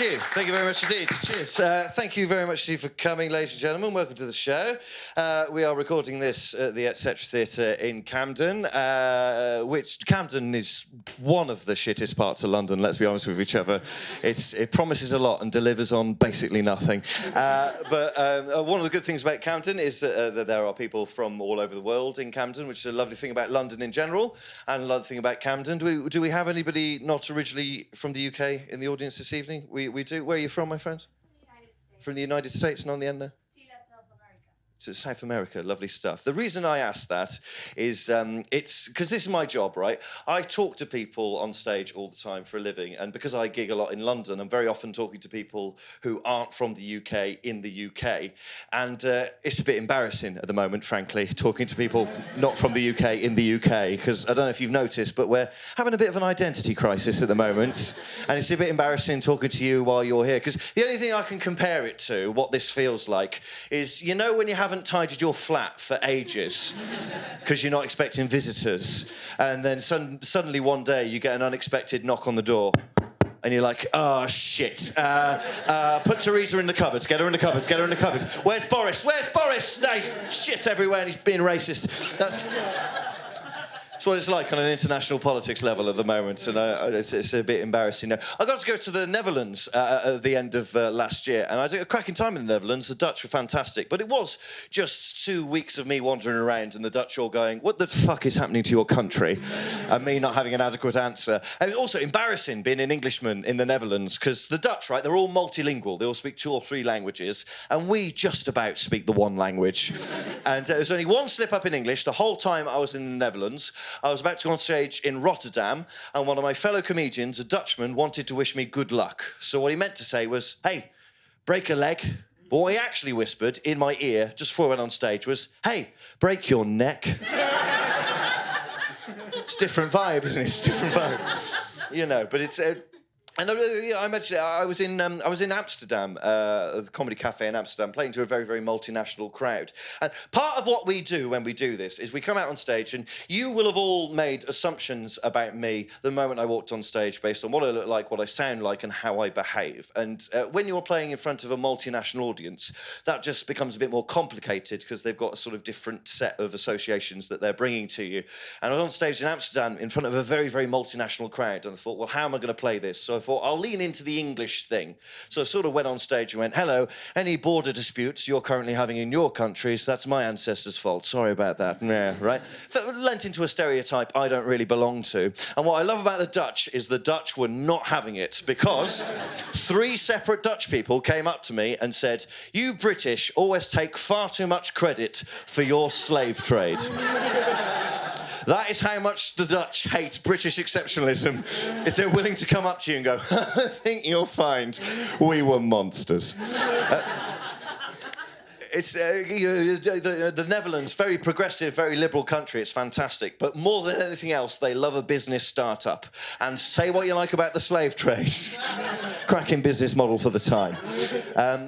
you. Thank you very much indeed. Cheers. Thank you very much, Steve, for coming, ladies and gentlemen. Welcome to the show. We are recording this at the Etc. Theatre in Camden, which Camden is one of the shittest parts of London, let's be honest with each other. It promises a lot and delivers on basically nothing. But one of the good things about Camden is that there are people from all over the world in Camden, which is a lovely thing about London in general, and a lovely thing about Camden. Do we have anybody not originally from the UK in the audience this evening? We do. Where are you from, my friend? From the United States, and on the end there? To South America, lovely stuff. The reason I asked that is it's because this is my job, right? I talk to people on stage all the time for a living, and because I gig a lot in London, I'm very often talking to people who aren't from the UK in the UK, and it's a bit embarrassing at the moment, frankly, talking to people not from the UK in the UK, because I don't know if you've noticed, but we're having a bit of an identity crisis at the moment, and it's a bit embarrassing talking to you while you're here, because the only thing I can compare it to, what this feels like, is, you know, when you haven't tidied your flat for ages because you're not expecting visitors, and then suddenly one day you get an unexpected knock on the door and you're like, oh, shit. Put Teresa in the cupboards. Get her in the cupboards. Get her in the cupboards. Where's Boris? Where's Boris? No, he's shit everywhere and he's being racist. That's what it's like on an international politics level at the moment, and it's a bit embarrassing now. I got to go to the Netherlands at the end of last year, and I had a cracking time in the Netherlands. The Dutch were fantastic, but it was just 2 weeks of me wandering around and the Dutch all going, what the fuck is happening to your country? And me not having an adequate answer. And it was also embarrassing being an Englishman in the Netherlands, because the Dutch, right, they're all multilingual. They all speak 2 or 3 languages, and we just about speak the one language. And there was only one slip-up in English the whole time I was in the Netherlands. I was about to go on stage in Rotterdam, and one of my fellow comedians, a Dutchman, wanted to wish me good luck. So what he meant to say was, hey, break a leg. But what he actually whispered in my ear, just before I went on stage, was, hey, break your neck. It's a different vibe, isn't it? It's a different vibe. You know, but it's... And I mentioned I was in Amsterdam, the Comedy Cafe in Amsterdam, playing to a very, very multinational crowd. And part of what we do when we do this is we come out on stage, and you will have all made assumptions about me the moment I walked on stage based on what I look like, what I sound like, and how I behave. And when you're playing in front of a multinational audience, that just becomes a bit more complicated because they've got a sort of different set of associations that they're bringing to you. And I was on stage in Amsterdam in front of a very, very multinational crowd, and I thought, well, how am I going to play this? So I thought, I'll lean into the English thing. So I sort of went on stage and went, hello, any border disputes you're currently having in your countries, that's my ancestors' fault. Sorry about that. Yeah, right? Lent into a stereotype I don't really belong to. And what I love about the Dutch is the Dutch were not having it, because 3 separate Dutch people came up to me and said, you British always take far too much credit for your slave trade. That is how much the Dutch hate British exceptionalism, is they're willing to come up to you and go, I think you'll find we were monsters. It's the Netherlands, very progressive, very liberal country. It's fantastic. But more than anything else, they love a business startup. And say what you like about the slave trade. Cracking business model for the time.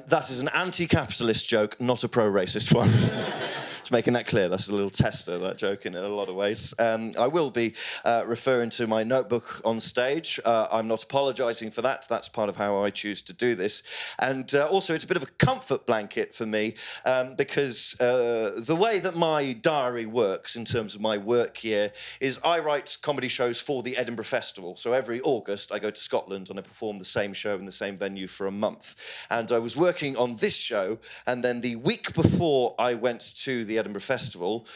That is an anti-capitalist joke, not a pro-racist one. Just making that clear. That's a little tester, that joke, in a lot of ways. I will be referring to my notebook on stage. I'm not apologising for that. That's part of how I choose to do this. And also, it's a bit of a comfort blanket for me, because the way that my diary works in terms of my work year is I write comedy shows for the Edinburgh Festival. So every August, I go to Scotland and I perform the same show in the same venue for a month. And I was working on this show, and then the week before I went to the Edinburgh Festival,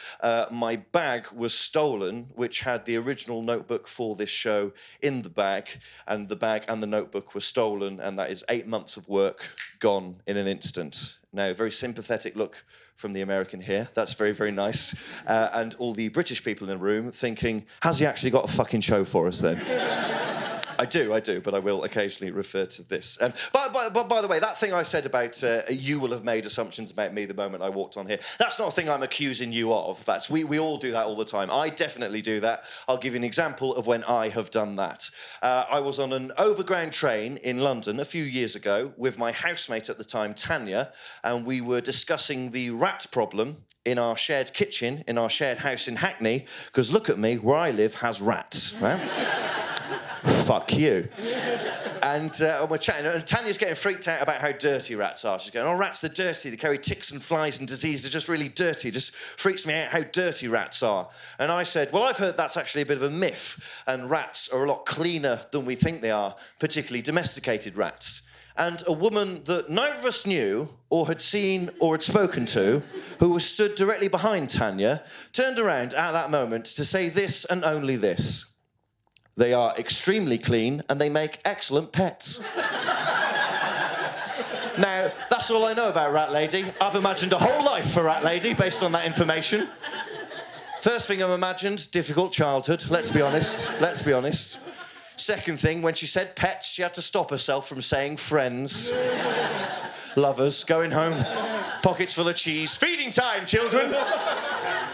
my bag was stolen, which had the original notebook for this show in the bag, and the bag and the notebook were stolen, and that is 8 months of work gone in an instant. Now, a very sympathetic look from the American here. That's very, very nice. And all the British people in the room thinking, has he actually got a fucking show for us then? I do, but I will occasionally refer to this. By the way, that thing I said about you will have made assumptions about me the moment I walked on here, that's not a thing I'm accusing you of. That's we all do that all the time. I definitely do that. I'll give you an example of when I have done that. I was on an overground train in London a few years ago with my housemate at the time, Tanya, and we were discussing the rat problem in our shared kitchen, in our shared house in Hackney, because look at me, where I live has rats, right? fuck you. And we're chatting, and Tanya's getting freaked out about how dirty rats are. She's going, oh, rats, they're dirty. They carry ticks and flies and disease. They're just really dirty. It just freaks me out how dirty rats are. And I said, well, I've heard that's actually a bit of a myth, and rats are a lot cleaner than we think they are, particularly domesticated rats. And a woman that neither of us knew or had seen or had spoken to, who was stood directly behind Tanya, turned around at that moment to say this and only this. They are extremely clean and they make excellent pets. Now, that's all I know about Rat Lady. I've imagined a whole life for Rat Lady based on that information. First thing I've imagined, difficult childhood, let's be honest. Second thing, when she said pets, she had to stop herself from saying friends, lovers, going home, pockets full of cheese, feeding time, children.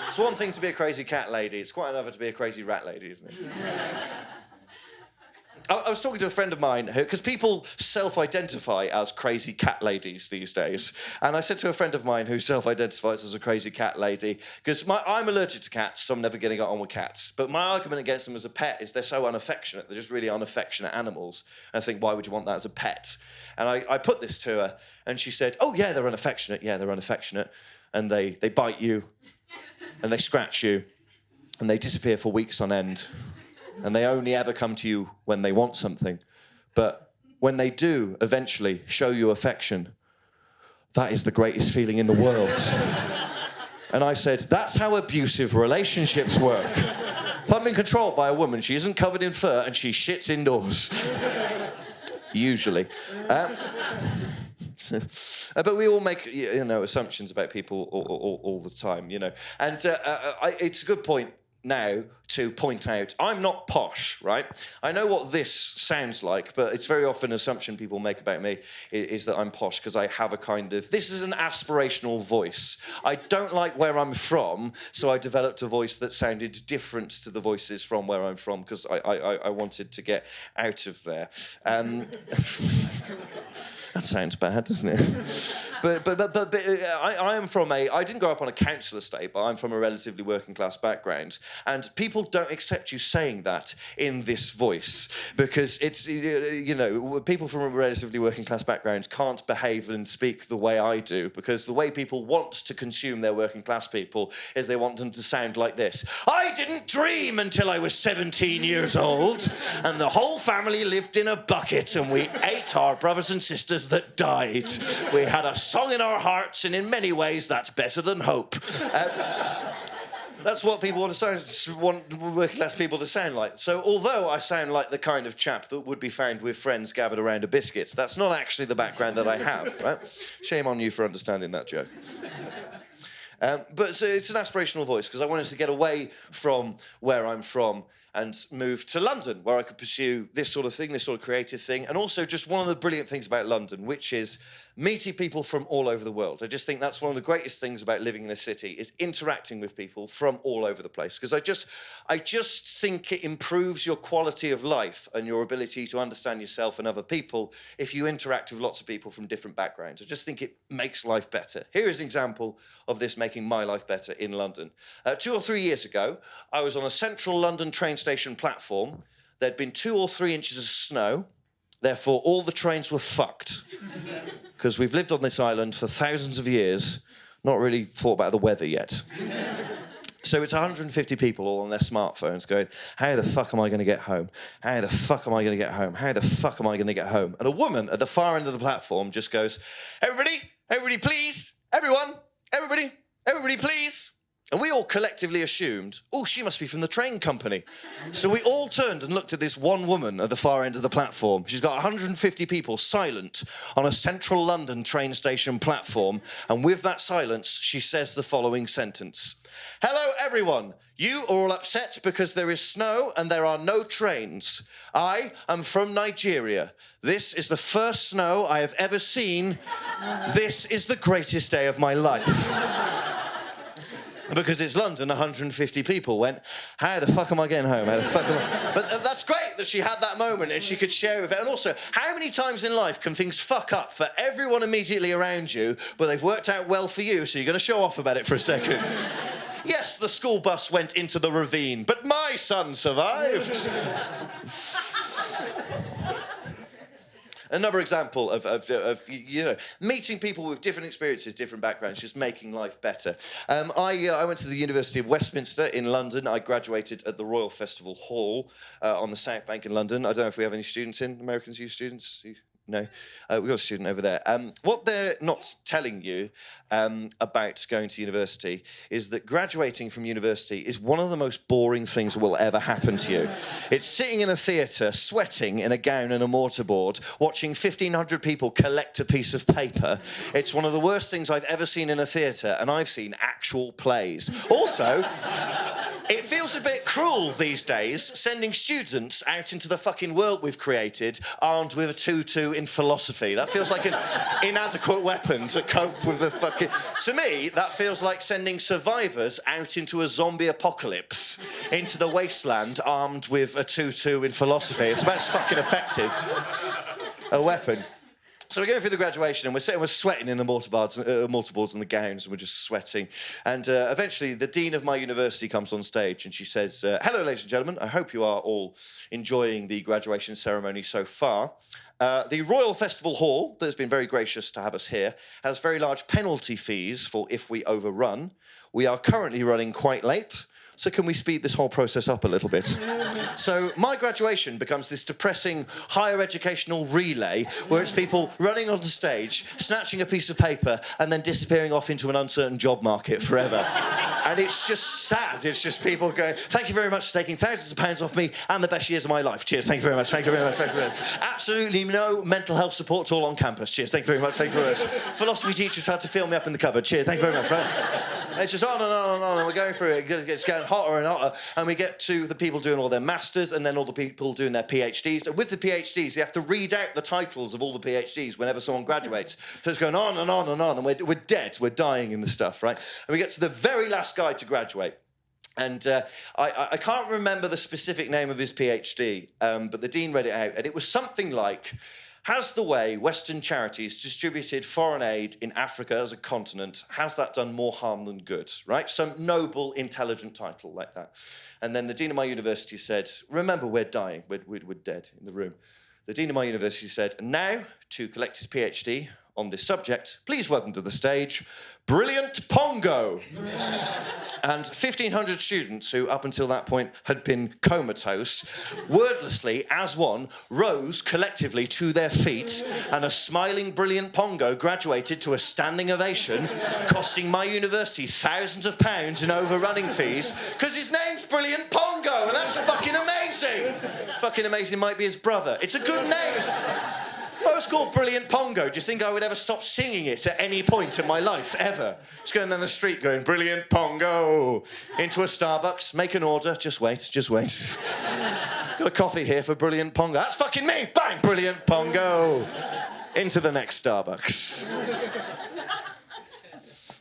It's one thing to be a crazy cat lady. It's quite another to be a crazy rat lady, isn't it? I was talking to a friend of mine, because people self-identify as crazy cat ladies these days. And I said to a friend of mine who self-identifies as a crazy cat lady, because I'm allergic to cats, so I'm never getting on with cats. But my argument against them as a pet is they're so unaffectionate. They're just really unaffectionate animals. And I think, why would you want that as a pet? And I put this to her, and she said, oh, yeah, they're unaffectionate. Yeah, they're unaffectionate. And they bite you, and they scratch you, and they disappear for weeks on end. And they only ever come to you when they want something. But when they do eventually show you affection, that is the greatest feeling in the world. And I said, that's how abusive relationships work. If I'm being controlled by a woman, she isn't covered in fur and she shits indoors. Usually. But we all make, assumptions about people all the time, And it's a good point now to point out, I'm not posh, right? I know what this sounds like, but it's very often an assumption people make about me is that I'm posh because I have a kind of, this is an aspirational voice. I don't like where I'm from, so I developed a voice that sounded different to the voices from where I'm from because I wanted to get out of there. That sounds bad, doesn't it? But I am from I didn't grow up on a council estate, but I'm from a relatively working class background. And people don't accept you saying that in this voice because it's, people from a relatively working class background can't behave and speak the way I do because the way people want to consume their working class people is they want them to sound like this. I didn't dream until I was 17 years old and the whole family lived in a bucket and we ate our brothers and sisters that died. We had a song in our hearts, and in many ways, that's better than hope. That's what people want working class people to sound like. So although I sound like the kind of chap that would be found with friends gathered around a biscuit, that's not actually the background that I have, right? Shame on you for understanding that joke. But so it's an aspirational voice because I wanted to get away from where I'm from and move to London, where I could pursue this sort of thing, this sort of creative thing, and also just one of the brilliant things about London, which is meeting people from all over the world. I just think that's one of the greatest things about living in a city is interacting with people from all over the place. Because I just think it improves your quality of life and your ability to understand yourself and other people if you interact with lots of people from different backgrounds. I just think it makes life better. Here is an example of this making my life better in London. 2 or 3 years ago, I was on a central London train station platform. There'd been 2 or 3 inches of snow. Therefore, all the trains were fucked. Because we've lived on this island for thousands of years, not really thought about the weather yet. So it's 150 people all on their smartphones going, how the fuck am I going to get home? How the fuck am I going to get home? How the fuck am I going to get home? And a woman at the far end of the platform just goes, everybody please, everyone, everybody please. And we all collectively assumed, oh, she must be from the train company. So we all turned and looked at this one woman at the far end of the platform. She's got 150 people silent on a central London train station platform. And with that silence, she says the following sentence. Hello, everyone. You are all upset because there is snow and there are no trains. I am from Nigeria. This is the first snow I have ever seen. This is the greatest day of my life. Because it's London, 150 people went, how the fuck am I getting home? How the fuck am I... But that's great that she had that moment and she could share with it. And also, how many times in life can things fuck up for everyone immediately around you, but they've worked out well for you, so you're going to show off about it for a second? Yes, the school bus went into the ravine, but my son survived. Another example of you know, meeting people with different experiences, different backgrounds, just making life better. I went to the University of Westminster in London. I graduated at the Royal Festival Hall on the South Bank in London. I don't know if we have any students in. Americans, you students? No, we've got a student over there. What they're not telling you about going to university is that graduating from university is one of the most boring things that will ever happen to you. It's sitting in a theatre, sweating in a gown and a mortarboard, watching 1,500 people collect a piece of paper. It's one of the worst things I've ever seen in a theatre, and I've seen actual plays. Also, it feels a bit cruel these days, sending students out into the fucking world we've created armed with a tutu in philosophy. That feels like an inadequate weapon to cope with the fucking... To me, that feels like sending survivors out into a zombie apocalypse, into the wasteland armed with a tutu in philosophy. It's about as fucking effective a weapon. So we're going through the graduation and we're sweating in the mortarboards and the gowns, and we're just sweating. And eventually the dean of my university comes on stage and she says, hello, ladies and gentlemen, I hope you are all enjoying the graduation ceremony so far. The Royal Festival Hall, that has been very gracious to have us here, has very large penalty fees for if we overrun. We are currently running quite late. So can we speed this whole process up a little bit? So my graduation becomes this depressing higher educational relay where it's people running onto stage, snatching a piece of paper, and then disappearing off into an uncertain job market forever. And it's just sad. It's just people going, thank you very much for taking thousands of pounds off me and the best years of my life. Cheers, thank you very much, thank you very much, thank you very much. Absolutely no mental health support at all on campus. Cheers, thank you very much, thank you very much. Philosophy teacher tried to fill me up in the cupboard. Cheers, thank you very much. Right? It's just on and on and on, and we're going through it. It's getting hotter and hotter, and we get to the people doing all their masters, and then all the people doing their PhDs. And with the PhDs, you have to read out the titles of all the PhDs whenever someone graduates. So it's going on and on and on, and we're dead, we're dying in the stuff, right? And we get to the very last guy to graduate. And I can't remember the specific name of his PhD, but the dean read it out, and it was something like, has the way Western charities distributed foreign aid in Africa as a continent, has that done more harm than good, right? Some noble, intelligent title like that. And then the dean of my university said, remember, we're dying, we're dead in the room. The dean of my university said, and now, to collect his PhD on this subject, please welcome to the stage, Brilliant Pongo. And 1,500 students who, up until that point, had been comatose, wordlessly, as one, rose collectively to their feet, and a smiling Brilliant Pongo graduated to a standing ovation, costing my university thousands of pounds in overrunning fees, because his name's Brilliant Pongo, and that's fucking amazing. Fucking amazing might be his brother. It's a good name. If I was called Brilliant Pongo, do you think I would ever stop singing it at any point in my life, ever? Just going down the street going, Brilliant Pongo, into a Starbucks, make an order, just wait. Got a coffee here for Brilliant Pongo. That's fucking me, bang, Brilliant Pongo. Into the next Starbucks.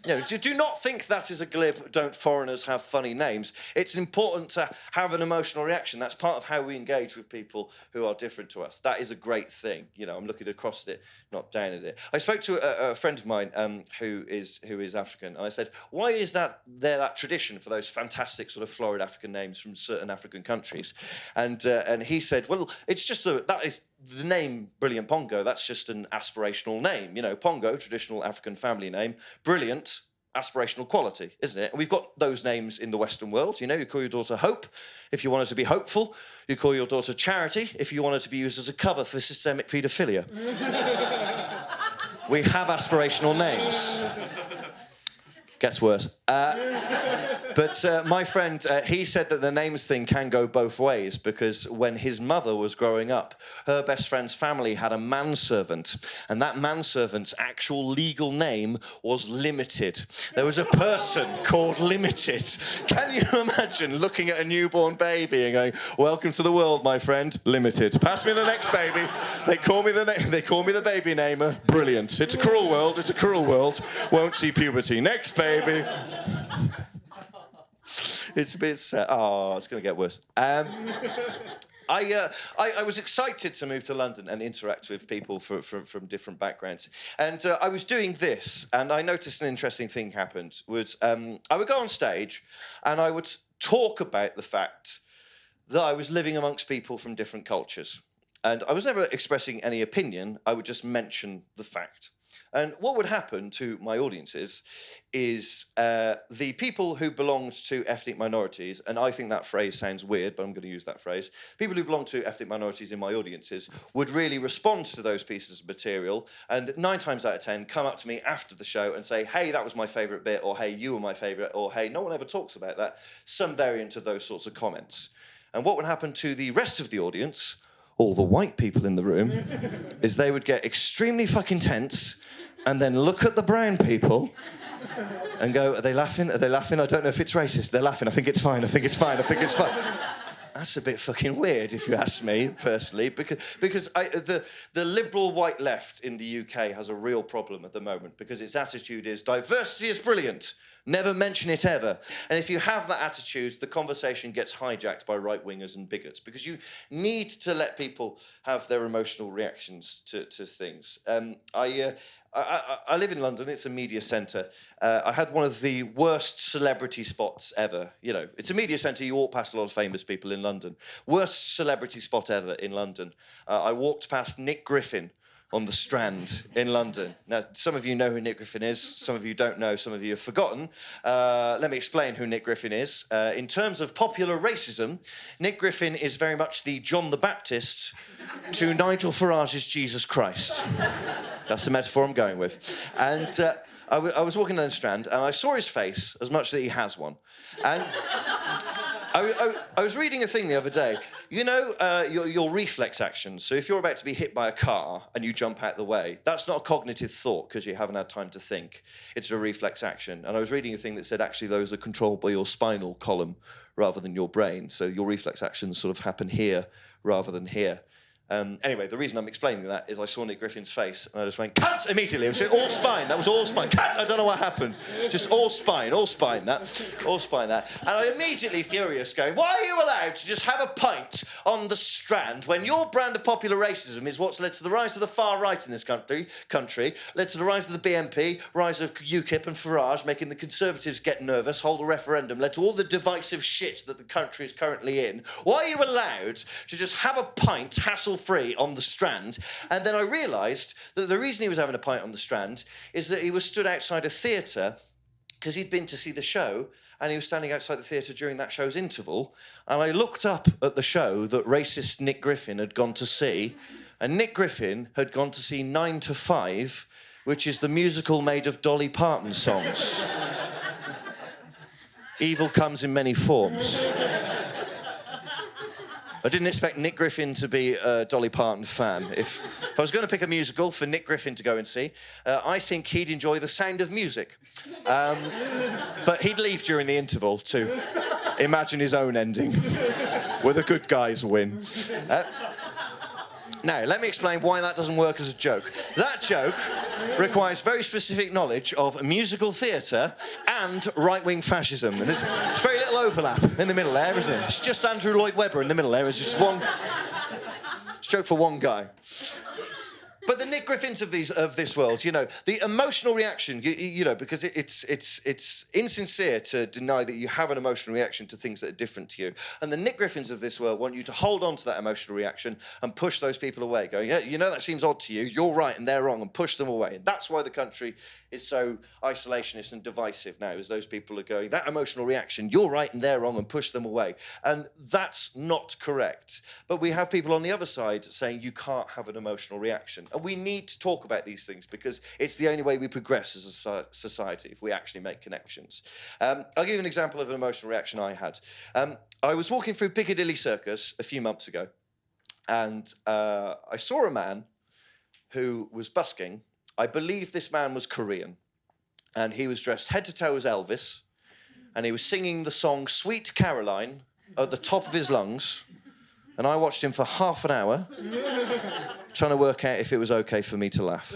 You know, do not think that is a glib, don't foreigners have funny names. It's important to have an emotional reaction. That's part of how we engage with people who are different to us. That is a great thing. You know, I'm looking across at it, not down at it. I spoke to a friend of mine who is African, and I said, why is that tradition for those fantastic sort of florid African names from certain African countries? And he said, well, it's just that is the name Brilliant Pongo, that's just an aspirational name. You know, Pongo, traditional African family name, brilliant, aspirational quality, isn't it? And we've got those names in the Western world. You know, you call your daughter Hope if you want her to be hopeful. You call your daughter Charity if you want her to be used as a cover for systemic paedophilia. We have aspirational names. Gets worse. But my friend, he said that the names thing can go both ways, because when his mother was growing up, her best friend's family had a manservant, and that manservant's actual legal name was Limited. There was a person called Limited. Can you imagine looking at a newborn baby and going, welcome to the world, my friend, Limited. Pass me the next baby. They call me the baby namer. Brilliant. It's a cruel world. It's a cruel world. Won't see puberty. Next baby. It's a bit sad. Oh, it's going to get worse. I was excited to move to London and interact with people from different backgrounds. And I was doing this, and I noticed an interesting thing happened. I would go on stage, and I would talk about the fact that I was living amongst people from different cultures. And I was never expressing any opinion. I would just mention the fact. And what would happen to my audiences is the people who belonged to ethnic minorities, and I think that phrase sounds weird, but I'm going to use that phrase, people who belong to ethnic minorities in my audiences would really respond to those pieces of material, and 9 times out of 10 come up to me after the show and say, hey, that was my favourite bit, or hey, you were my favourite, or hey, no one ever talks about that, some variant of those sorts of comments. And what would happen to the rest of the audience, all the white people in the room, is they would get extremely fucking tense and then look at the brown people and go, are they laughing? Are they laughing? I don't know if it's racist. They're laughing. I think it's fine. I think it's fine. I think it's fine. That's a bit fucking weird, if you ask me, personally, because the liberal white left in the UK has a real problem at the moment because its attitude is diversity is brilliant. Never mention it ever. And if you have that attitude, the conversation gets hijacked by right-wingers and bigots because you need to let people have their emotional reactions to things. I live in London. It's a media centre. I had one of the worst celebrity spots ever. You know, it's a media centre. You walk past a lot of famous people in London. Worst celebrity spot ever in London. I walked past Nick Griffin on the Strand in London. Now, some of you know who Nick Griffin is. Some of you don't know. Some of you have forgotten. Let me explain who Nick Griffin is. In terms of popular racism, Nick Griffin is very much the John the Baptist to Nigel Farage's Jesus Christ. That's the metaphor I'm going with. And I was walking down the Strand, and I saw his face as much that he has one. And I was reading a thing the other day. You know, your reflex actions. So if you're about to be hit by a car and you jump out the way, that's not a cognitive thought because you haven't had time to think. It's a reflex action. And I was reading a thing that said actually those are controlled by your spinal column rather than your brain. So your reflex actions sort of happen here rather than here. Anyway, the reason I'm explaining that is I saw Nick Griffin's face and I just went, cut, immediately. It was all spine. That was all spine. Cut, I don't know what happened. Just all spine that. And I immediately furious going, why are you allowed to just have a pint on the Strand when your brand of popular racism is what's led to the rise of the far right in this country, led to the rise of the BNP, rise of UKIP and Farage, making the Conservatives get nervous, hold a referendum, led to all the divisive shit that the country is currently in. Why are you allowed to just have a pint, hassle-free, on the Strand? And then I realised that the reason he was having a pint on the Strand is that he was stood outside a theatre because he'd been to see the show and he was standing outside the theatre during that show's interval. And I looked up at the show that racist Nick Griffin had gone to see, and Nick Griffin had gone to see 9 to 5, which is the musical made of Dolly Parton songs. Evil comes in many forms. I didn't expect Nick Griffin to be a Dolly Parton fan. If I was going to pick a musical for Nick Griffin to go and see, I think he'd enjoy The Sound of Music. But he'd leave during the interval to imagine his own ending, where the good guys win. Now, let me explain why that doesn't work as a joke. That joke requires very specific knowledge of musical theatre and right-wing fascism. And there's very little overlap in the middle there, isn't it? It's just Andrew Lloyd Webber in the middle there. It's just one... It's a joke for one guy. But the Nick Griffins of this world, you know, the emotional reaction, you know, because it's insincere to deny that you have an emotional reaction to things that are different to you. And the Nick Griffins of this world want you to hold on to that emotional reaction and push those people away, going, yeah, you know, that seems odd to you, you're right and they're wrong, and push them away. And that's why the country is so isolationist and divisive now, as those people are going, that emotional reaction, you're right and they're wrong, and push them away. And that's not correct. But we have people on the other side saying you can't have an emotional reaction. And we need to talk about these things because it's the only way we progress as a society, if we actually make connections. I'll give you an example of an emotional reaction I had. I was walking through Piccadilly Circus a few months ago, and I saw a man who was busking. I believe this man was Korean, and he was dressed head to toe as Elvis, and he was singing the song Sweet Caroline at the top of his lungs, and I watched him for half an hour trying to work out if it was okay for me to laugh.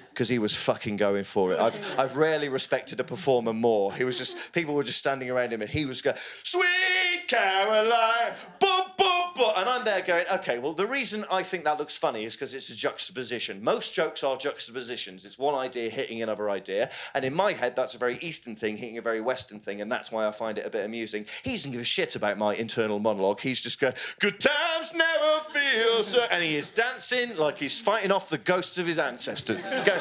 Because he was fucking going for it. I've rarely respected a performer more. He was just, people were just standing around him and he was going, Sweet Caroline, boom, boom, boom. And I'm there going, okay, well, the reason I think that looks funny is because it's a juxtaposition. Most jokes are juxtapositions. It's one idea hitting another idea. And in my head, that's a very Eastern thing hitting a very Western thing. And that's why I find it a bit amusing. He doesn't give a shit about my internal monologue. He's just going, good times never feel and he is dancing like he's fighting off the ghosts of his ancestors. He's going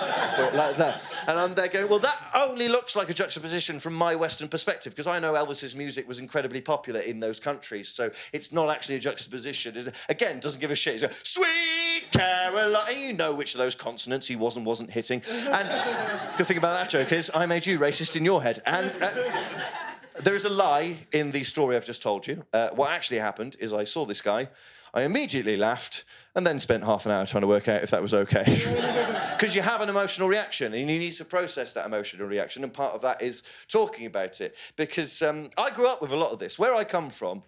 like that. And I'm there going, well, that only looks like a juxtaposition from my Western perspective, because I know Elvis's music was incredibly popular in those countries, so it's not actually a juxtaposition. It, again, doesn't give a shit. He's like, Sweet Caroline, and you know which of those consonants he was and wasn't hitting. And good thing about that joke is I made you racist in your head. And there is a lie in the story I've just told you. What actually happened is I saw this guy, I immediately laughed, and then spent half an hour trying to work out if that was okay. Because you have an emotional reaction, and you need to process that emotional reaction, and part of that is talking about it. Because I grew up with a lot of this. Where I come from,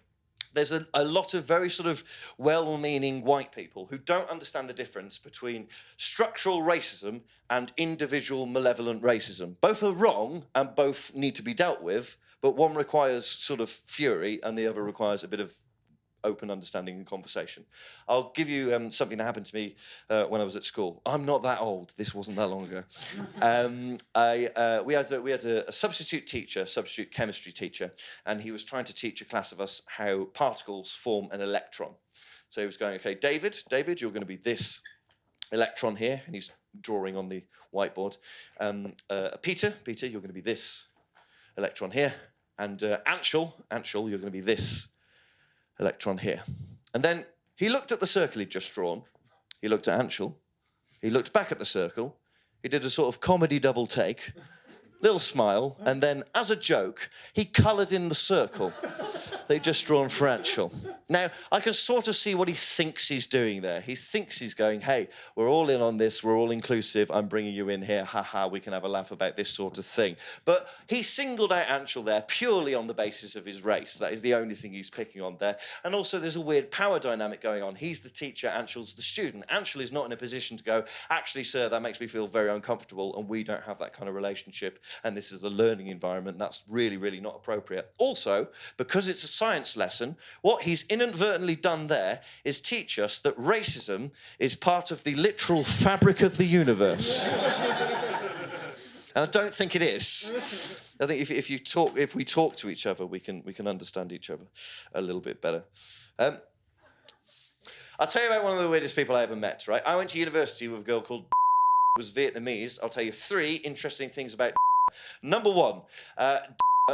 there's a lot of very sort of well-meaning white people who don't understand the difference between structural racism and individual malevolent racism. Both are wrong, and both need to be dealt with, but one requires sort of fury, and the other requires a bit of open understanding and conversation. I'll give you something that happened to me when I was at school. I'm not that old. This wasn't that long ago. We had a substitute teacher, substitute chemistry teacher, and he was trying to teach a class of us how particles form an electron. So he was going, okay, David, you're going to be this electron here, and he's drawing on the whiteboard. Peter, you're going to be this electron here, and Anshul, you're going to be this electron here. And then he looked at the circle he'd just drawn. He looked at Anshul. He looked back at the circle. He did a sort of comedy double take, little smile, and then, as a joke, he coloured in the circle they'd just drawn for Anshul. Now, I can sort of see what he thinks he's doing there. He thinks he's going, hey, we're all in on this, we're all inclusive, I'm bringing you in here, haha, we can have a laugh about this sort of thing. But he singled out Anshul there purely on the basis of his race. That is the only thing he's picking on there. And also there's a weird power dynamic going on. He's the teacher, Anshul's the student. Anshul is not in a position to go, actually, sir, that makes me feel very uncomfortable, and we don't have that kind of relationship, and this is a learning environment. That's really, really not appropriate. Also, because it's a science lesson, what he's inadvertently done there is teach us that racism is part of the literal fabric of the universe. And I don't think it is. I think if we talk to each other, we can understand each other a little bit better. I'll tell you about one of the weirdest people I ever met, right? I went to university with a girl called was Vietnamese. I'll tell you 3 interesting things about Number 1,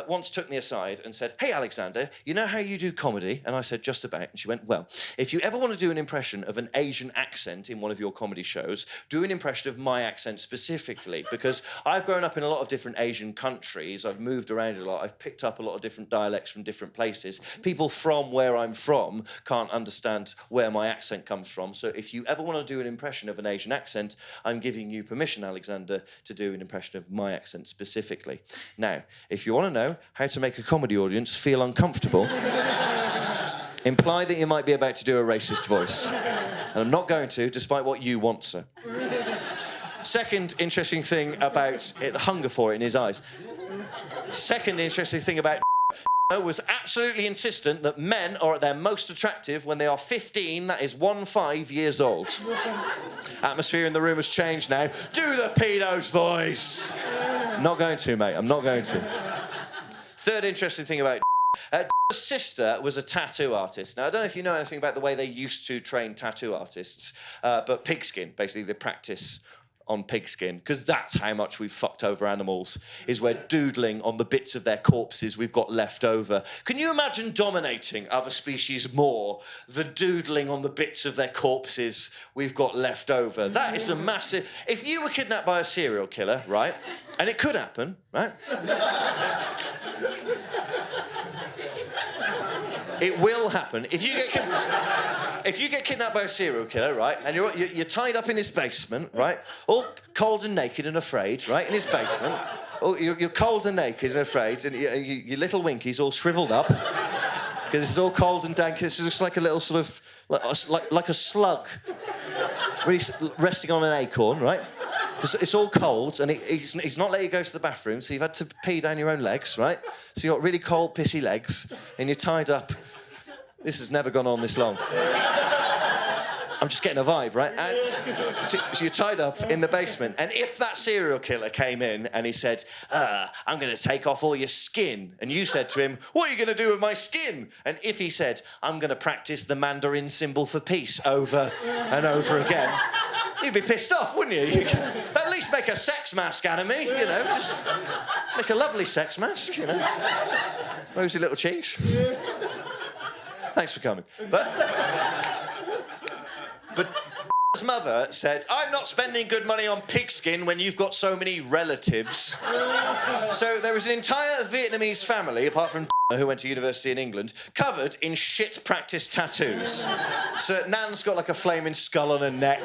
once took me aside and said, hey, Alexander, you know how you do comedy? And I said, just about. And she went, well, if you ever want to do an impression of an Asian accent in one of your comedy shows, do an impression of my accent specifically, because I've grown up in a lot of different Asian countries. I've moved around a lot. I've picked up a lot of different dialects from different places. People from where I'm from can't understand where my accent comes from. So if you ever want to do an impression of an Asian accent, I'm giving you permission, Alexander, to do an impression of my accent specifically. Now, if you want to know how to make a comedy audience feel uncomfortable, imply that you might be about to do a racist voice. And I'm not going to, despite what you want, sir. Second interesting thing about it, the hunger for it in his eyes. Second interesting thing about was absolutely insistent that men are at their most attractive when they are 15, that is 15 years old. Atmosphere in the room has changed now. Do the pedo's voice. Not going to, mate, I'm not going to. Third interesting thing about sister was a tattoo artist. Now, I don't know if you know anything about the way they used to train tattoo artists, but pigskin, basically the practice on pigskin, because that's how much we've fucked over animals, is we're doodling on the bits of their corpses we've got left over. Can you imagine dominating other species more than doodling on the bits of their corpses we've got left over? That is a massive... If you were kidnapped by a serial killer, right, and it could happen, right? It will happen. If you get kidnapped by a serial killer, right, and you're tied up in his basement, right, all cold and naked and afraid, right, in his basement, you're cold and naked and afraid, and your little winky's all shriveled up because it's all cold and dank. It looks like a little sort of like a slug resting on an acorn, right? It's all cold, and he's not letting you go to the bathroom, so you've had to pee down your own legs, right? So you've got really cold, pissy legs, and you're tied up. This has never gone on this long. I'm just getting a vibe, right? And so you're tied up in the basement. And if that serial killer came in and he said, I'm going to take off all your skin, and you said to him, what are you going to do with my skin? And if he said, I'm going to practice the Mandarin symbol for peace over and over again, you'd be pissed off, wouldn't you? You could at least make a sex mask out of me, you know, just make a lovely sex mask, you know. Rosy little cheeks. Thanks for coming. But his mother said, I'm not spending good money on pigskin when you've got so many relatives. So there was an entire Vietnamese family, apart from who went to university in England, covered in shit practice tattoos. So Nan's got like a flaming skull on her neck.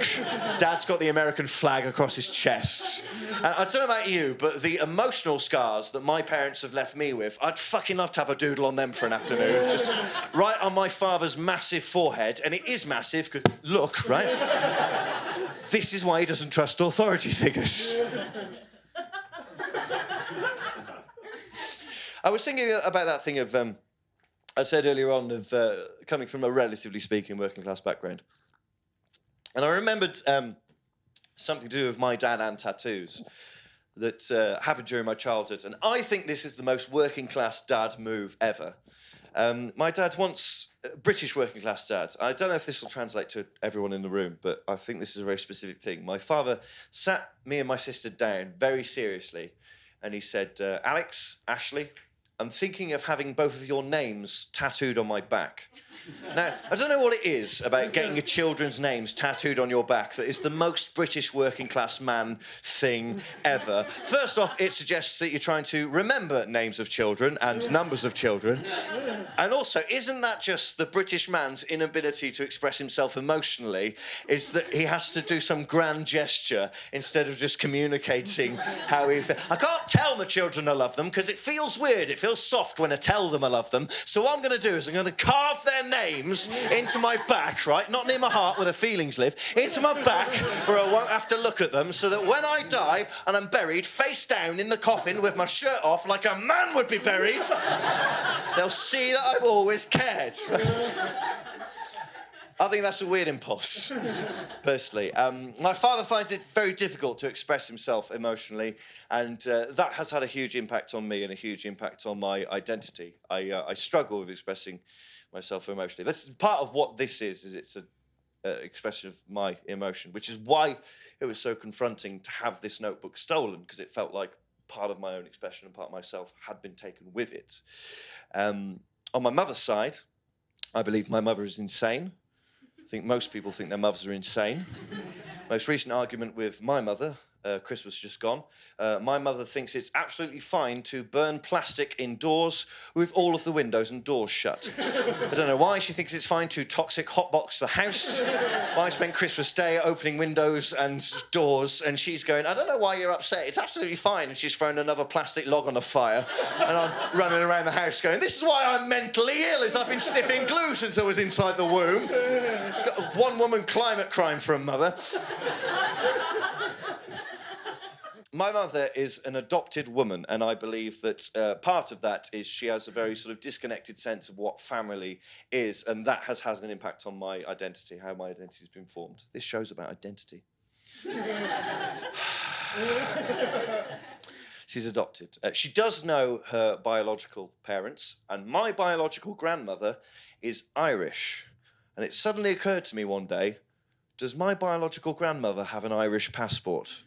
Dad's got the American flag across his chest. And I don't know about you, but the emotional scars that my parents have left me with, I'd fucking love to have a doodle on them for an afternoon. Just right on my father's massive forehead. And it is massive, because look, right? This is why he doesn't trust authority figures. I was thinking about that thing of, I said earlier on, of coming from a relatively speaking working class background. And I remembered something to do with my dad and tattoos that happened during my childhood. And I think this is the most working class dad move ever. My dad once, British working class dad, I don't know if this will translate to everyone in the room, but I think this is a very specific thing. My father sat me and my sister down very seriously and he said, Alex, Ashley, I'm thinking of having both of your names tattooed on my back. Now, I don't know what it is about getting your children's names tattooed on your back that is the most British working class man thing ever. First off, it suggests that you're trying to remember names of children and numbers of children. And also, isn't that just the British man's inability to express himself emotionally, is that he has to do some grand gesture instead of just communicating how he feels. I can't tell my children I love them because it feels weird. It feels soft when I tell them I love them. So what I'm going to do is I'm going to carve their names into my back, right? Not near my heart where the feelings live, into my back where I won't have to look at them, so that when I die and I'm buried face down in the coffin with my shirt off like a man would be buried, they'll see that I've always cared. I think that's a weird impulse, personally. My father finds it very difficult to express himself emotionally, and that has had a huge impact on me and a huge impact on my identity. I struggle with expressing myself emotionally. That's part of what this is it's an expression of my emotion, which is why it was so confronting to have this notebook stolen, because it felt like part of my own expression and part of myself had been taken with it. On my mother's side, I believe my mother is insane. I think most people think their mothers are insane. Most recent argument with my mother, Christmas just gone, my mother thinks it's absolutely fine to burn plastic indoors with all of the windows and doors shut. I don't know why she thinks it's fine to toxic hotbox the house. I spent Christmas Day opening windows and doors, and she's going, I don't know why you're upset, it's absolutely fine. And she's thrown another plastic log on the fire, and I'm running around the house going, this is why I'm mentally ill, is I've been sniffing glue since I was inside the womb. Got a one-woman climate crime for a mother. My mother is an adopted woman, and I believe that part of that is she has a very sort of disconnected sense of what family is, and that has had an impact on my identity, how my identity has been formed. This show's about identity. She's adopted. She does know her biological parents, and my biological grandmother is Irish. And it suddenly occurred to me one day, does my biological grandmother have an Irish passport?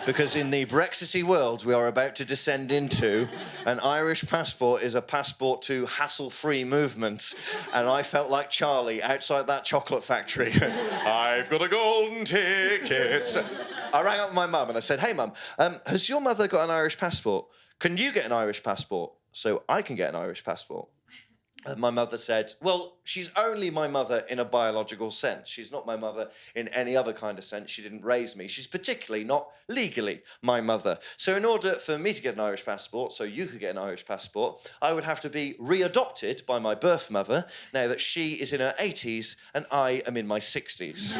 Because in the Brexity world we are about to descend into, an Irish passport is a passport to hassle-free movement. And I felt like Charlie outside that chocolate factory. I've got a golden ticket. So I rang up my mum and I said, hey mum, has your mother got an Irish passport? Can you get an Irish passport so I can get an Irish passport? And my mother said, well, she's only my mother in a biological sense. She's not my mother in any other kind of sense. She didn't raise me. She's particularly not legally my mother. So in order for me to get an Irish passport, so you could get an Irish passport, I would have to be readopted by my birth mother, now that she is in her 80s and I am in my 60s.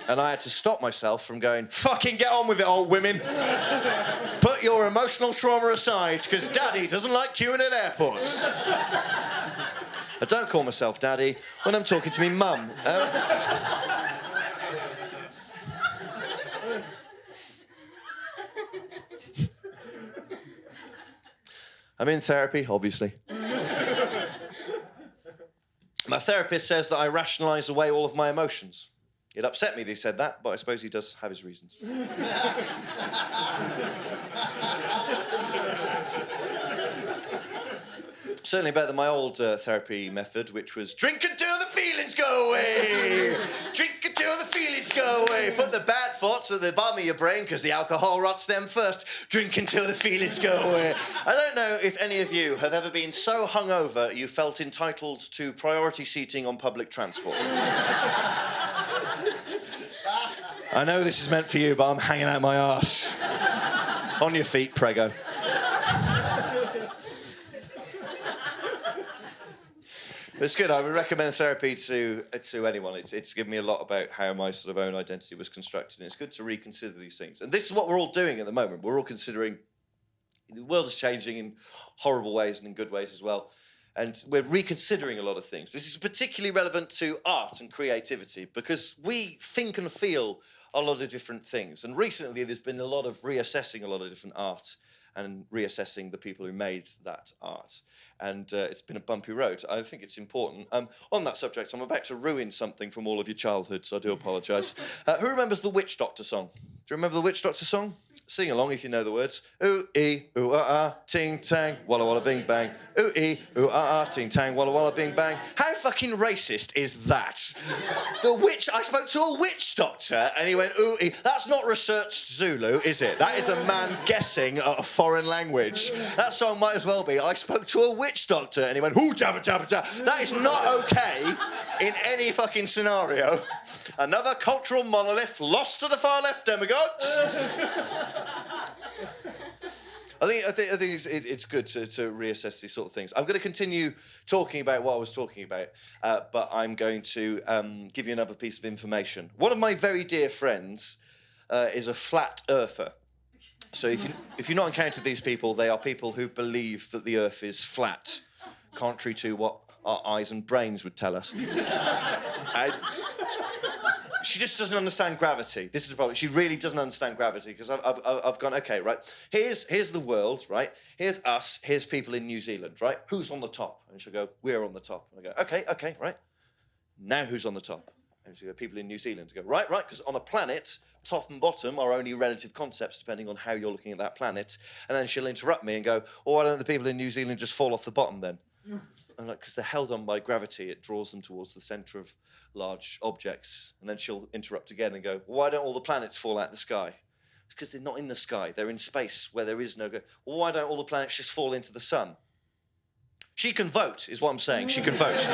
And I had to stop myself from going, fucking get on with it, old women. Put your emotional trauma aside, because Daddy doesn't like queuing at airports. I don't call myself daddy when I'm talking to me mum. I'm in therapy, obviously. My therapist says that I rationalise away all of my emotions. It upset me that he said that, but I suppose he does have his reasons. Certainly better than my old therapy method, which was drink until the feelings go away. Drink until the feelings go away. Put the bad thoughts at the bottom of your brain because the alcohol rots them first. Drink until the feelings go away. I don't know if any of you have ever been so hungover you felt entitled to priority seating on public transport. I know this is meant for you, but I'm hanging out my arse. On your feet, prego. But it's good. I would recommend therapy to anyone. It's given me a lot about how my sort of own identity was constructed, and it's good to reconsider these things. And this is what we're all doing at the moment. We're all considering the world is changing in horrible ways and in good ways as well. And we're reconsidering a lot of things. This is particularly relevant to art and creativity because we think and feel a lot of different things. And recently there's been a lot of reassessing a lot of different art and reassessing the people who made that art. And it's been a bumpy road. I think it's important. On that subject, I'm about to ruin something from all of your childhood, so I do apologise. Who remembers the Witch Doctor song? Do you remember the Witch Doctor song? Sing along if you know the words. Ooh-ee, ooh-ah-ah, ting-tang, walla-walla bing-bang. Ooh-ee, ooh-ah-ah, ting-tang, walla-walla bing-bang. How fucking racist is that? I spoke to a witch doctor and he went, ooh-ee. That's not researched Zulu, is it? That is a man guessing at a foreign language. That song might as well be, I spoke to a witch doctor and he went, ooh, jabba, jabba, jabba. That is not okay in any fucking scenario. Another cultural monolith lost to the far left demagogues. I think it's good to reassess these sort of things. I'm going to continue talking about what I was talking about, but I'm going to give you another piece of information. One of my very dear friends is a flat earther. So if you've not encountered these people, they are people who believe that the earth is flat, contrary to what our eyes and brains would tell us. She just doesn't understand gravity. This is the problem. She really doesn't understand gravity because I've gone, okay, right. Here's the world, right? Here's us. Here's people in New Zealand, right? Who's on the top? And she'll go, we're on the top. And I go, okay, right. Now who's on the top? And she'll go, people in New Zealand. I go, right, because on a planet, top and bottom are only relative concepts depending on how you're looking at that planet. And then she'll interrupt me and go, oh, why don't the people in New Zealand just fall off the bottom then? And like, because they're held on by gravity, it draws them towards the centre of large objects. And then she'll interrupt again and go, well, why don't all the planets fall out of the sky? It's because they're not in the sky. They're in space where there is no... Well, why don't all the planets just fall into the sun? She can vote, is what I'm saying. She can vote. She's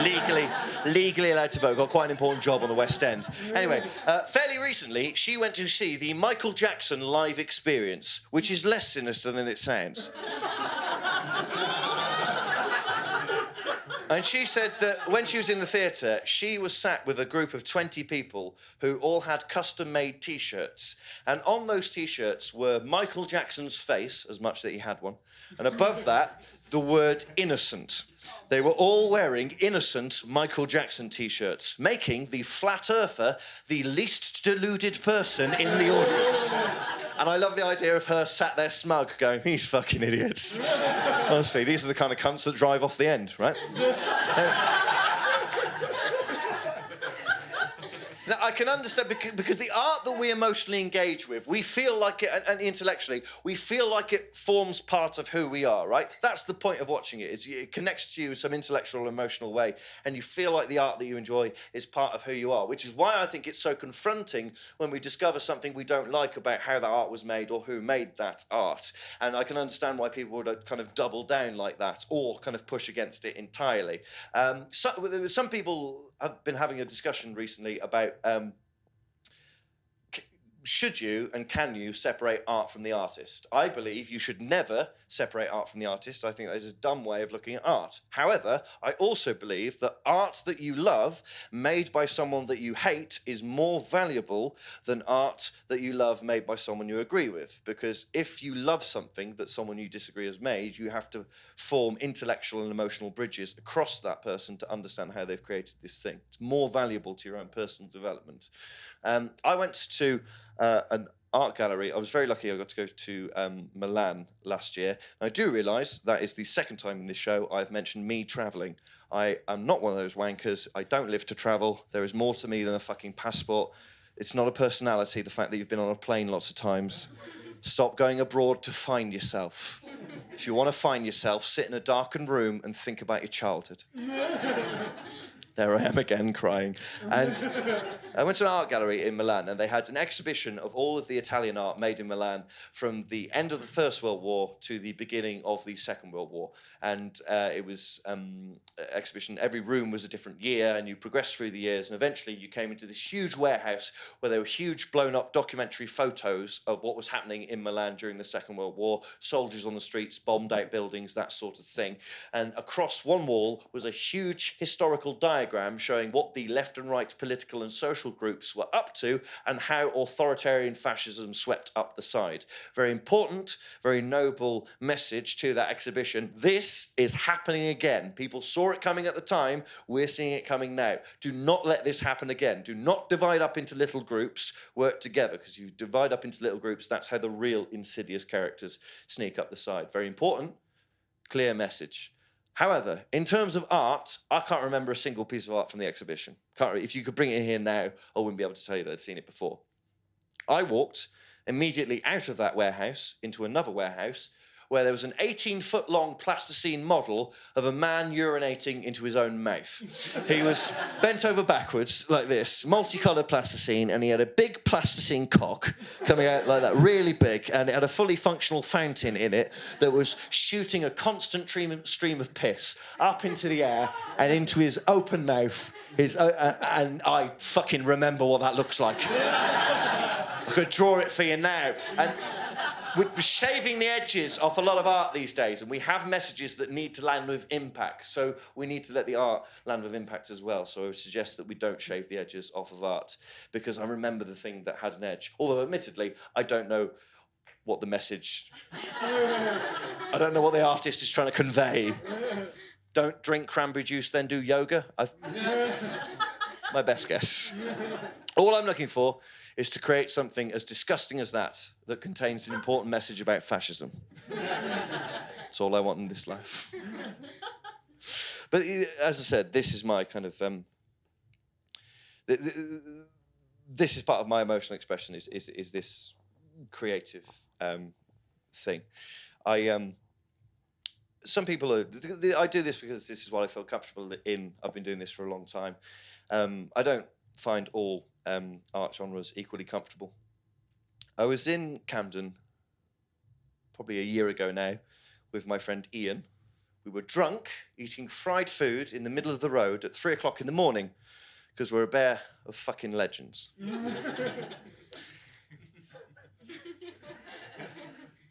legally allowed to vote. Got quite an important job on the West End. Anyway, fairly recently, she went to see the Michael Jackson live experience, which is less sinister than it sounds. And she said that when she was in the theatre, she was sat with a group of 20 people who all had custom-made T-shirts. And on those T-shirts were Michael Jackson's face, as much that he had one, and above that, the word innocent. They were all wearing innocent Michael Jackson T-shirts, making the flat earther the least deluded person in the audience. And I love the idea of her sat there smug going, these fucking idiots. Honestly, these are the kind of cunts that drive off the end, right? Now, I can understand, because the art that we emotionally engage with, we feel like it, and intellectually, we feel like it forms part of who we are, right? That's the point of watching it, is it connects to you in some intellectual or emotional way, and you feel like the art that you enjoy is part of who you are, which is why I think it's so confronting when we discover something we don't like about how that art was made or who made that art. And I can understand why people would kind of double down like that or kind of push against it entirely. Some people have been having a discussion recently about should you and can you separate art from the artist? I believe you should never separate art from the artist. I think that is a dumb way of looking at art. However, I also believe that art that you love, made by someone that you hate, is more valuable than art that you love made by someone you agree with. Because if you love something that someone you disagree has made, you have to form intellectual and emotional bridges across that person to understand how they've created this thing. It's more valuable to your own personal development. I went to an art gallery. I was very lucky I got to go to Milan last year. I do realise that is the second time in this show I've mentioned me travelling. I am not one of those wankers. I don't live to travel. There is more to me than a fucking passport. It's not a personality, the fact that you've been on a plane lots of times. Stop going abroad to find yourself. If you want to find yourself, sit in a darkened room and think about your childhood. There I am again, crying. And I went to an art gallery in Milan, and they had an exhibition of all of the Italian art made in Milan from the end of the First World War to the beginning of the Second World War. And it was an exhibition. Every room was a different year, and you progressed through the years, and eventually you came into this huge warehouse where there were huge blown-up documentary photos of what was happening in Milan during the Second World War, soldiers on the streets, bombed-out buildings, that sort of thing. And across one wall was a huge historical diagram showing what the left and right political and social groups were up to and how authoritarian fascism swept up the side. Very important, very noble message to that exhibition. This is happening again. People saw it coming at the time. We're seeing it coming now. Do not let this happen again. Do not divide up into little groups. Work together, because you divide up into little groups, that's how the real insidious characters sneak up the side. Very important, clear message. However, in terms of art, I can't remember a single piece of art from the exhibition. If you could bring it here now, I wouldn't be able to tell you that I'd seen it before. I walked immediately out of that warehouse into another warehouse where there was an 18-foot-long plasticine model of a man urinating into his own mouth. He was bent over backwards like this, multicoloured plasticine, and he had a big plasticine cock coming out like that, really big, and it had a fully functional fountain in it that was shooting a constant stream of piss up into the air and into his open mouth. And I fucking remember what that looks like. I could draw it for you now. And we're shaving the edges off a lot of art these days, and we have messages that need to land with impact, so we need to let the art land with impact as well. So I would suggest that we don't shave the edges off of art, because I remember the thing that had an edge. Although, admittedly, I don't know what the message... I don't know what the artist is trying to convey. Don't drink cranberry juice, then do yoga? My best guess. All I'm looking for is to create something as disgusting as that contains an important message about fascism. That's all I want in this life. But as I said, this is my kind of... this is part of my emotional expression, is this creative thing. Some people are... I do this because this is what I feel comfortable in. I've been doing this for a long time. I don't find all art genres equally comfortable. I was in Camden probably a year ago now with my friend Ian. We were drunk, eating fried food in the middle of the road at 3 o'clock in the morning because we're a pair of fucking legends.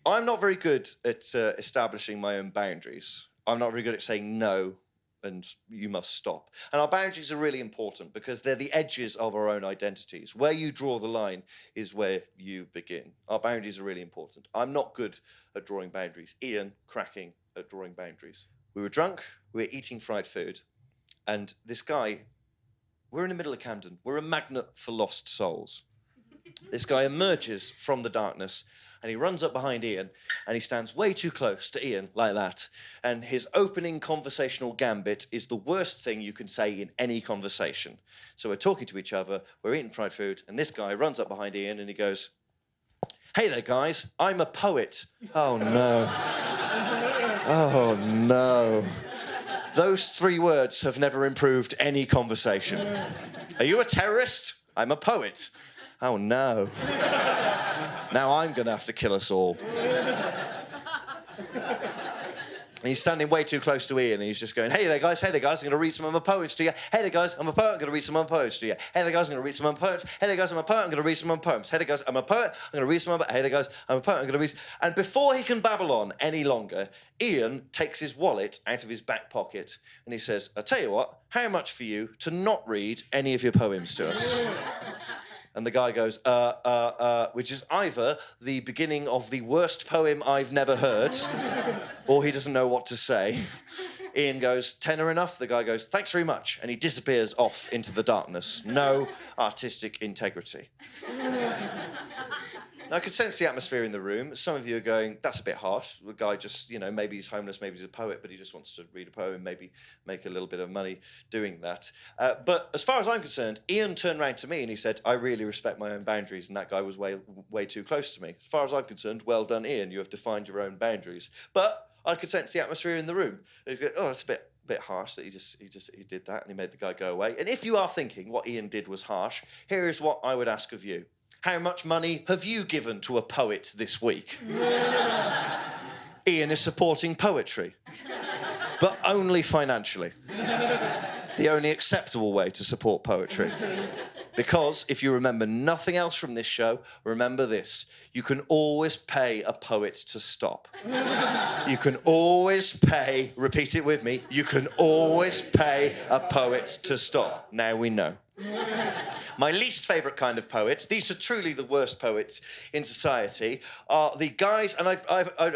I'm not very good at establishing my own boundaries. I'm not very good at saying no and you must stop. And our boundaries are really important because they're the edges of our own identities. Where you draw the line is where you begin. Our boundaries are really important. I'm not good at drawing boundaries. Ian, cracking at drawing boundaries. We were drunk, we were eating fried food, and this guy, we're in the middle of Camden. We're a magnet for lost souls. This guy emerges from the darkness and he runs up behind Ian and he stands way too close to Ian like that. And his opening conversational gambit is the worst thing you can say in any conversation. So we're talking to each other, we're eating fried food, and this guy runs up behind Ian and he goes, "Hey there, guys, I'm a poet." Oh, no. Oh, no. Those 3 words have never improved any conversation. Are you a terrorist? I'm a poet. Oh, no. Now I'm going to have to kill us all. And he's standing way too close to Ian, and he's just going, hey there, guys, I'm going to read some of my poems to you. Hey there, guys, I'm a poet, I'm going to read some of my poems to you. Hey there, guys, I'm going to read some of my poems. Hey there, guys, I'm a poet, I'm going to read some of my poems. Hey there, guys, I'm a poet, I'm going to read some of my... Hey there, guys, I'm a poet, I'm going to read... And before he can babble on any longer, Ian takes his wallet out of his back pocket, and he says, I'll tell you what, how much for you to not read any of your poems to us? And the guy goes, which is either the beginning of the worst poem I've never heard, or he doesn't know what to say. Ian goes, tenor enough? The guy goes, thanks very much. And he disappears off into the darkness. No artistic integrity. Now, I could sense the atmosphere in the room. Some of you are going, that's a bit harsh. The guy just, maybe he's homeless, maybe he's a poet, but he just wants to read a poem, maybe make a little bit of money doing that. But as far as I'm concerned, Ian turned round to me and he said, I really respect my own boundaries, and that guy was way too close to me. As far as I'm concerned, well done, Ian, you have defined your own boundaries. But I could sense the atmosphere in the room. He's going, that's a bit harsh that he did that, and he made the guy go away. And if you are thinking what Ian did was harsh, here is what I would ask of you. How much money have you given to a poet this week? Ian is supporting poetry, but only financially. The only acceptable way to support poetry. Because if you remember nothing else from this show, remember this. You can always pay a poet to stop. You can always pay, repeat it with me, you can always pay a poet to stop. Now we know. My least favourite kind of poets, these are truly the worst poets in society, are the guys, and I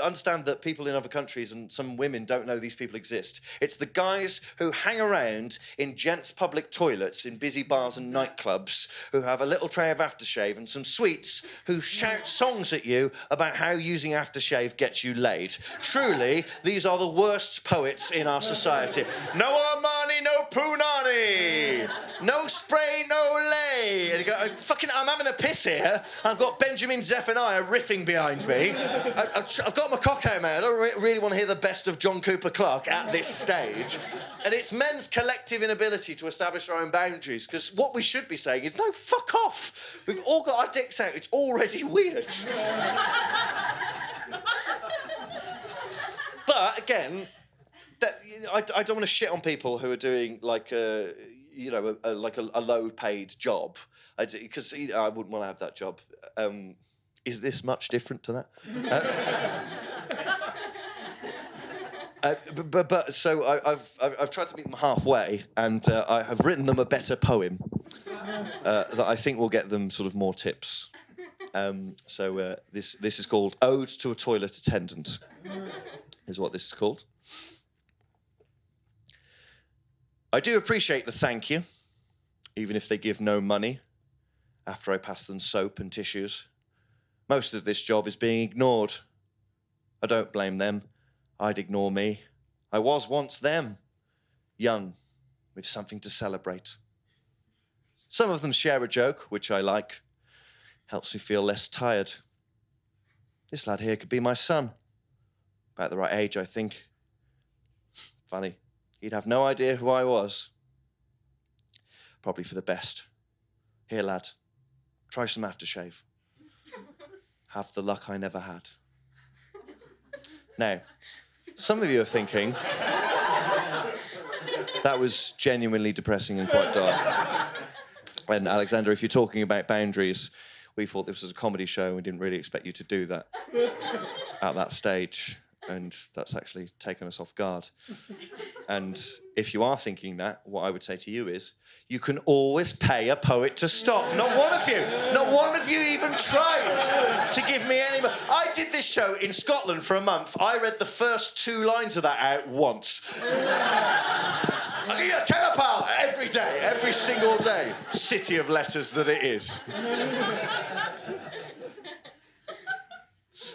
understand that people in other countries and some women don't know these people exist. It's the guys who hang around in gents' public toilets in busy bars and nightclubs, who have a little tray of aftershave and some sweets, who shout songs at you about how using aftershave gets you laid. Truly, these are the worst poets in our society. No Armani, no Punani, no spray, no lay. And you go, I'm having a piss here. I've got Benjamin Zephaniah riffing behind me. I've got my cock out, man. I don't really want to hear the best of John Cooper Clarke at this stage. And it's men's collective inability to establish our own boundaries, because what we should be saying is, no, fuck off. We've all got our dicks out. It's already weird. But, again, I don't want to shit on people who are doing, like, a low-paid job, because I wouldn't want to have that job. Is this much different to that? So I've tried to meet them halfway, and I have written them a better poem that I think will get them sort of more tips. This is called Ode to a Toilet Attendant. Is what this is called. I do appreciate the thank you, even if they give no money, after I pass them soap and tissues. Most of this job is being ignored. I don't blame them. I'd ignore me. I was once them, young, with something to celebrate. Some of them share a joke, which I like. Helps me feel less tired. This lad here could be my son. About the right age, I think. Funny. He'd have no idea who I was. Probably for the best. Here, lad, try some aftershave. Have the luck I never had. Now, some of you are thinking, that was genuinely depressing and quite dark. And Alexander, if you're talking about boundaries, we thought this was a comedy show and we didn't really expect you to do that at that stage. And that's actually taken us off guard. And if you are thinking that, what I would say to you is, you can always pay a poet to stop. Not one of you even tried to give me any... I did this show in Scotland for a month. I read the first 2 lines of that out once. I get a tenner, pal, every day, every single day. City of letters that it is.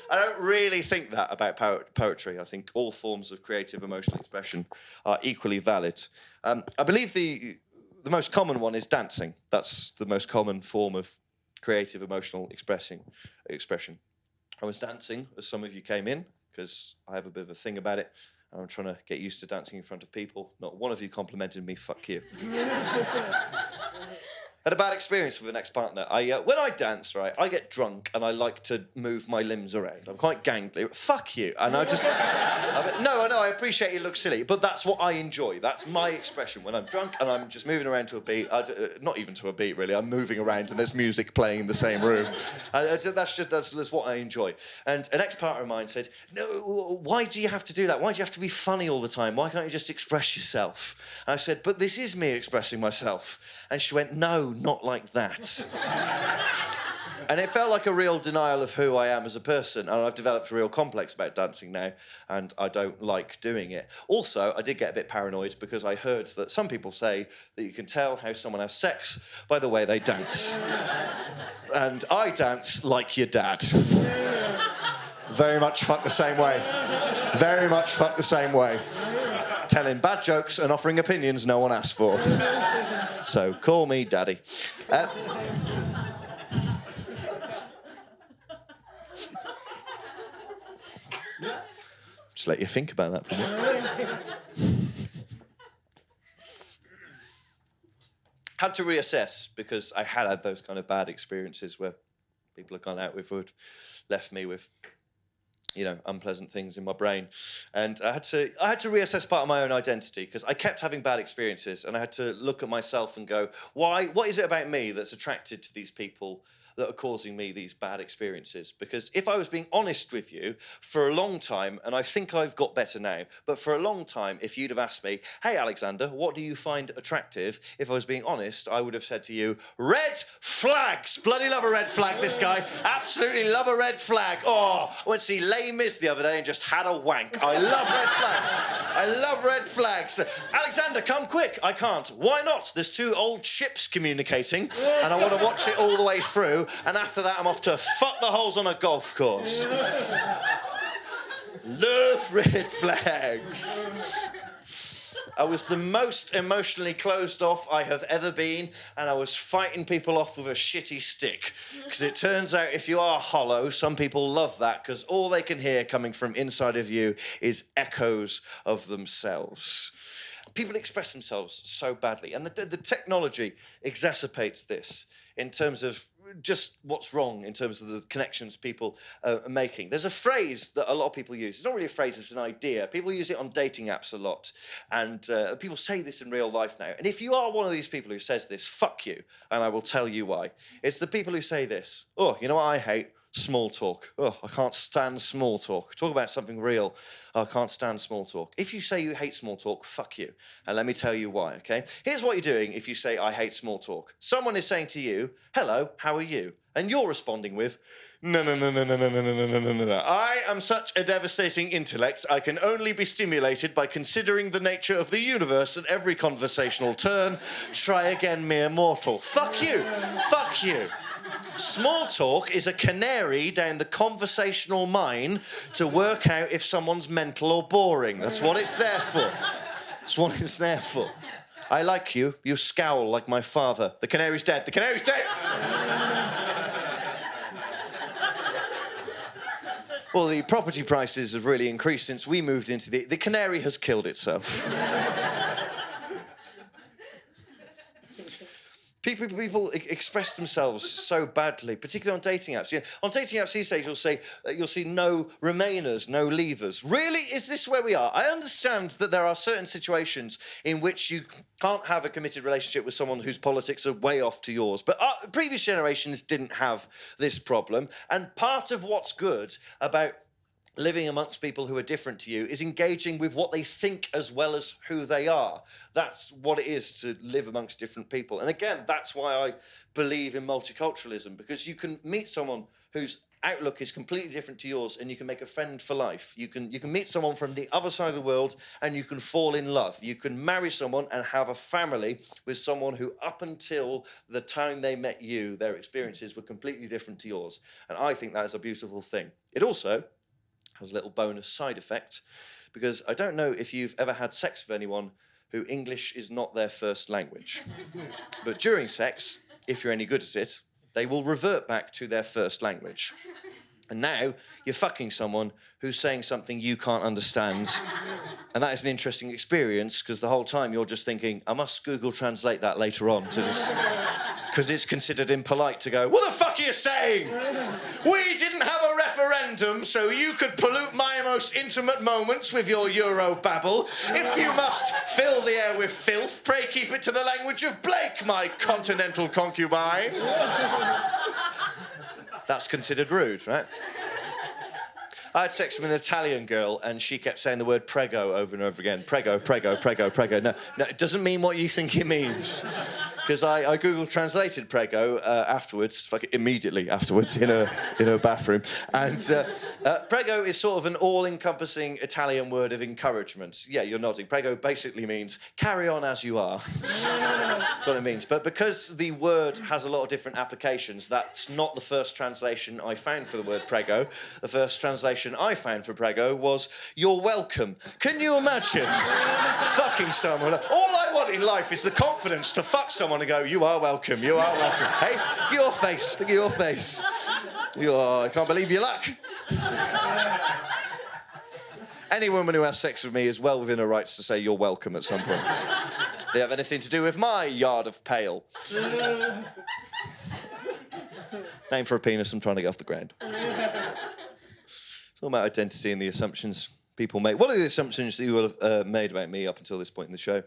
I don't really think that about poetry. I think all forms of creative emotional expression are equally valid. I believe the most common one is dancing. That's the most common form of creative emotional expression. I was dancing as some of you came in, because I have a bit of a thing about it, and I'm trying to get used to dancing in front of people. Not one of you complimented me, fuck you. Had a bad experience with an ex-partner. When I dance, right, I get drunk and I like to move my limbs around. I'm quite gangly. Fuck you. And I just... I appreciate it looks silly, but that's what I enjoy. That's my expression. When I'm drunk and I'm just moving around to a beat, not even to a beat, really. I'm moving around and there's music playing in the same room. That's what I enjoy. And an ex-partner of mine said, no, why do you have to do that? Why do you have to be funny all the time? Why can't you just express yourself? And I said, but this is me expressing myself. And she went, no, not like that. And it felt like a real denial of who I am as a person. And I've developed a real complex about dancing now, and I don't like doing it. Also, I did get a bit paranoid because I heard that some people say that you can tell how someone has sex by the way they dance. And I dance like your dad. Very much fuck the same way. Very much fuck the same way. Telling bad jokes and offering opinions no one asked for. So call me daddy. Just let you think about that for a minute. Had to reassess because I had those kind of bad experiences where people I've gone out with would left me with, unpleasant things in my brain. And I had to reassess part of my own identity because I kept having bad experiences and I had to look at myself and go, what is it about me that's attracted to these people that are causing me these bad experiences? Because if I was being honest with you for a long time, and I think I've got better now, but for a long time, if you'd have asked me, hey, Alexander, what do you find attractive? If I was being honest, I would have said to you, red flags. Bloody love a red flag, this guy. Absolutely love a red flag. Oh, I went to see Les Mis the other day and just had a wank. I love red flags. I love red flags. Alexander, come quick. I can't. Why not? There's two old ships communicating, and I want to watch it all the way through. And after that, I'm off to fuck the holes on a golf course. Love red flags. I was the most emotionally closed off I have ever been, and I was fighting people off with a shitty stick. Because it turns out if you are hollow, some people love that, because all they can hear coming from inside of you is echoes of themselves. People express themselves so badly, and the technology exacerbates this in terms of just what's wrong in terms of the connections people are making. There's a phrase that a lot of people use. It's not really a phrase, it's an idea. People use it on dating apps a lot, and people say this in real life now. And if you are one of these people who says this, fuck you, and I will tell you why. It's the people who say this. Oh, you know what I hate? Small talk. Oh, I can't stand small talk. Talk about something real. Oh, I can't stand small talk. If you say you hate small talk, fuck you. And let me tell you why, okay? Here's what you're doing if you say, I hate small talk. Someone is saying to you, hello, how are you? And you're responding with, no. I am such a devastating intellect, I can only be stimulated by considering the nature of the universe at every conversational turn. Try again, mere mortal. Fuck you. Fuck you. Small talk is a canary down the conversational mine to work out if someone's mental or boring. That's what it's there for. That's what it's there for. I like you. You scowl like my father. The canary's dead. The canary's dead! Well, the property prices have really increased since we moved into the canary has killed itself. People express themselves so badly, particularly on dating apps. On dating apps these days, you'll see no remainers, no leavers. Really, is this where we are? I understand that there are certain situations in which you can't have a committed relationship with someone whose politics are way off to yours. But previous generations didn't have this problem. And part of what's good about living amongst people who are different to you is engaging with what they think as well as who they are. That's what it is to live amongst different people. And again, that's why I believe in multiculturalism, because you can meet someone whose outlook is completely different to yours and you can make a friend for life. You can meet someone from the other side of the world and you can fall in love. You can marry someone and have a family with someone who, up until the time they met you, their experiences were completely different to yours. And I think that is a beautiful thing. It also has a little bonus side effect, because I don't know if you've ever had sex with anyone who English is not their first language. But during sex, if you're any good at it, they will revert back to their first language. And now you're fucking someone who's saying something you can't understand. And that is an interesting experience, because the whole time you're just thinking, I must Google Translate that later on to just because it's considered impolite to go, what the fuck are you saying? We didn't have a referendum so you could pollute my most intimate moments with your Euro babble. If you must fill the air with filth, pray keep it to the language of Blake, my continental concubine. That's considered rude, right? I had sex with an Italian girl and she kept saying the word prego over and over again. Prego, prego, prego, prego. No, it doesn't mean what you think it means. Because I Google translated prego afterwards, immediately afterwards in a bathroom. And prego is sort of an all-encompassing Italian word of encouragement. Yeah, you're nodding. Prego basically means carry on as you are. That's what it means. But because the word has a lot of different applications, that's not the first translation I found for the word prego. The first translation I found for prego was you're welcome. Can you imagine fucking someone? All I want in life is the confidence to fuck someone and go, you are welcome, you are welcome. Hey, look at your face, look at your face. I can't believe your luck. Any woman who has sex with me is well within her rights to say you're welcome at some point. If they have anything to do with my yard of pale. Name for a penis I'm trying to get off the ground. It's all about identity and the assumptions people make. One of the assumptions that you will have made about me up until this point in the show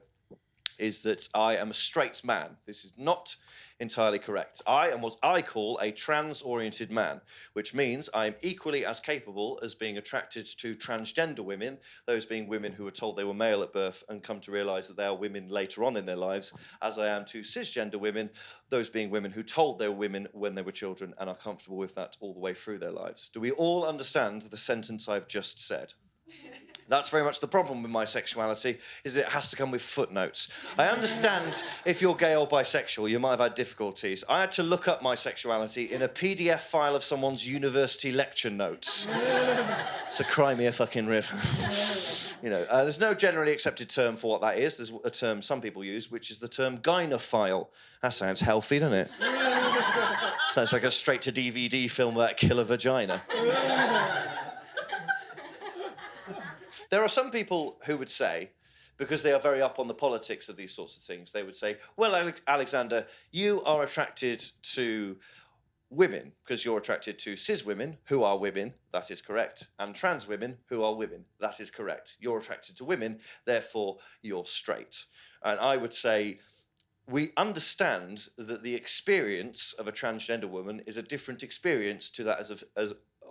is that I am a straight man. This is not entirely correct. I am what I call a trans-oriented man, which means I am equally as capable as being attracted to transgender women, those being women who were told they were male at birth and come to realise that they are women later on in their lives, as I am to cisgender women, those being women who told they were women when they were children and are comfortable with that all the way through their lives. Do we all understand the sentence I've just said? That's very much the problem with my sexuality, is that it has to come with footnotes. I understand if you're gay or bisexual, you might have had difficulties. I had to look up my sexuality in a PDF file of someone's university lecture notes. So cry me a fucking river. There's no generally accepted term for what that is. There's a term some people use, which is the term gynophile. That sounds healthy, doesn't it? Sounds like a straight-to-DVD film about a killer vagina. There are some people who would say, because they are very up on the politics of these sorts of things, they would say, well, Alexander, you are attracted to women because you're attracted to cis women who are women, that is correct, and trans women who are women, that is correct. You're attracted to women, therefore you're straight. And I would say, we understand that the experience of a transgender woman is a different experience to that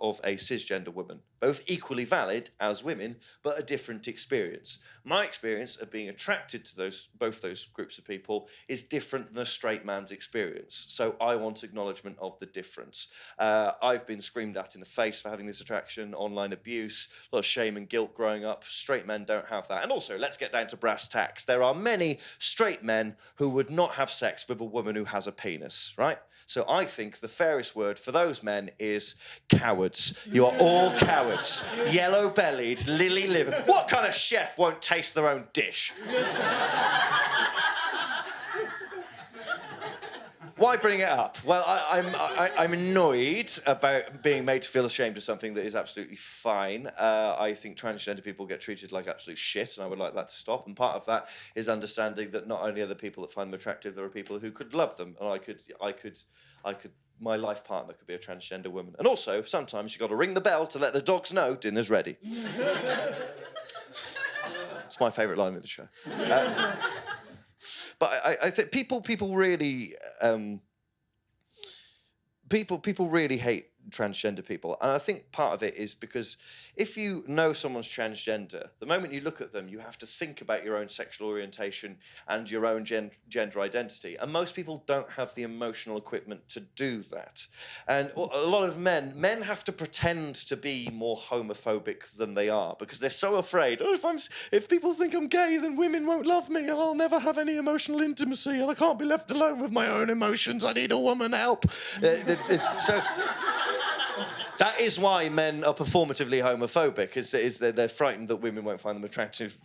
of a cisgender woman. Both equally valid as women, but a different experience. My experience of being attracted to both those groups of people is different than a straight man's experience. So I want acknowledgement of the difference. I've been screamed at in the face for having this attraction, online abuse, a lot of shame and guilt growing up. Straight men don't have that. And also, let's get down to brass tacks. There are many straight men who would not have sex with a woman who has a penis, right? So I think the fairest word for those men is cowards. You are all cowards. Yellow-bellied, lily-livered. What kind of chef won't taste their own dish? Why bring it up? Well, I'm annoyed about being made to feel ashamed of something that is absolutely fine. I think transgender people get treated like absolute shit, and I would like that to stop. And part of that is understanding that not only are there people that find them attractive, there are people who could love them, and I could. My life partner could be a transgender woman. And also, sometimes you've got to ring the bell to let the dogs know dinner's ready. It's my favourite line of the show. But I think people really people really hate transgender people, and I think part of it is because if you know someone's transgender, the moment you look at them, you have to think about your own sexual orientation and your own gender identity, and most people don't have the emotional equipment to do that. And a lot of men have to pretend to be more homophobic than they are because they're so afraid. Oh, if people think I'm gay, then women won't love me, and I'll never have any emotional intimacy, and I can't be left alone with my own emotions. I need a woman help. That is why men are performatively homophobic, is they're frightened that women won't find them attractive.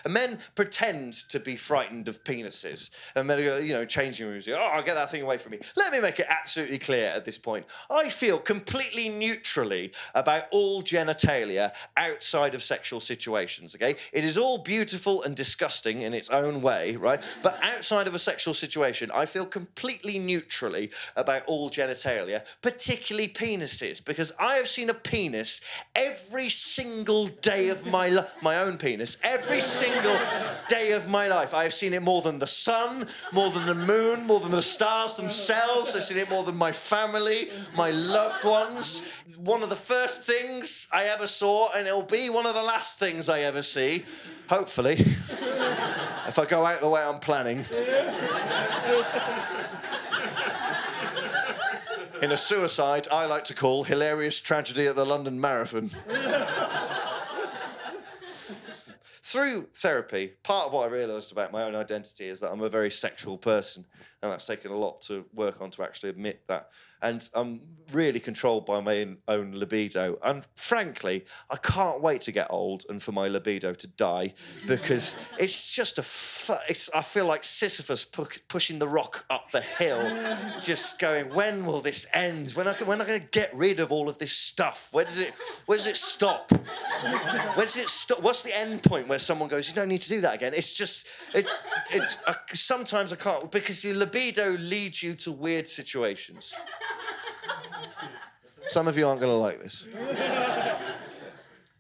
And men pretend to be frightened of penises. And men are, changing rooms. Oh, get that thing away from me. Let me make it absolutely clear at this point. I feel completely neutrally about all genitalia outside of sexual situations, okay? It is all beautiful and disgusting in its own way, right? But outside of a sexual situation, I feel completely neutrally about all genitalia, particularly penises. Because I have seen a penis every single day of my own penis, every single day of my life. I have seen it more than the sun, more than the moon, more than the stars themselves. I've seen it more than my family, my loved ones. One of the first things I ever saw, and it'll be one of the last things I ever see, hopefully, if I go out the way I'm planning. In a suicide I like to call hilarious tragedy at the London Marathon. Through therapy, part of what I realised about my own identity is that I'm a very sexual person, and that's taken a lot to work on to actually admit that. And I'm really controlled by my own libido. And frankly, I can't wait to get old and for my libido to die, because it's just I feel like Sisyphus pushing the rock up the hill, just going, when will this end? When am I going to get rid of all of this stuff? Where does it stop? Where does it stop? What's the end point where someone goes, you don't need to do that again? It's just, sometimes I can't, because your libido leads you to weird situations. Some of you aren't going to like this.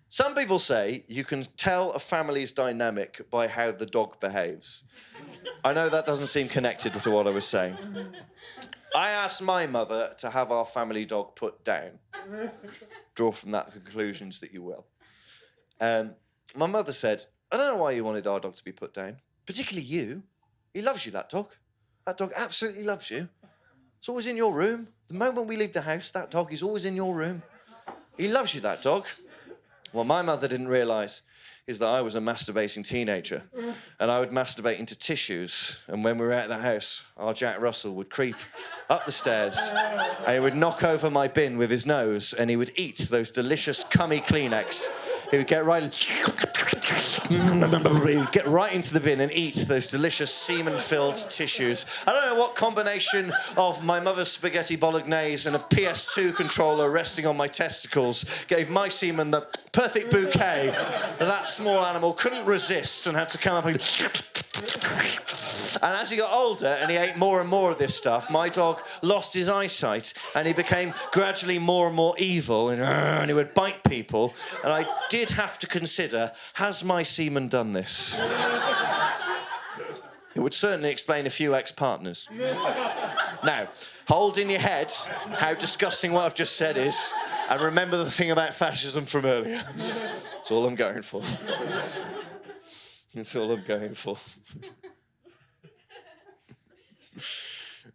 Some people say you can tell a family's dynamic by how the dog behaves. I know that doesn't seem connected to what I was saying. I asked my mother to have our family dog put down. Draw from that the conclusions that you will. My mother said, I don't know why you wanted our dog to be put down. Particularly you. He loves you, that dog. That dog absolutely loves you. It's always in your room. The moment we leave the house, that dog is always in your room. He loves you, that dog. What my mother didn't realise is that I was a masturbating teenager, and I would masturbate into tissues, and when we were at the house, our Jack Russell would creep up the stairs, and he would knock over my bin with his nose, and he would eat those delicious cummy Kleenex. He would get right into the bin and eat those delicious semen-filled tissues. I don't know what combination of my mother's spaghetti bolognese and a PS2 controller resting on my testicles gave my semen the perfect bouquet that small animal couldn't resist and had to come up and... And as he got older and he ate more and more of this stuff, my dog lost his eyesight and he became gradually more and more evil, and he would bite people. And I did have to consider, has my semen done this? It would certainly explain a few ex-partners. Now, hold in your head how disgusting what I've just said is, and remember the thing about fascism from earlier. That's all I'm going for. That's all I'm going for.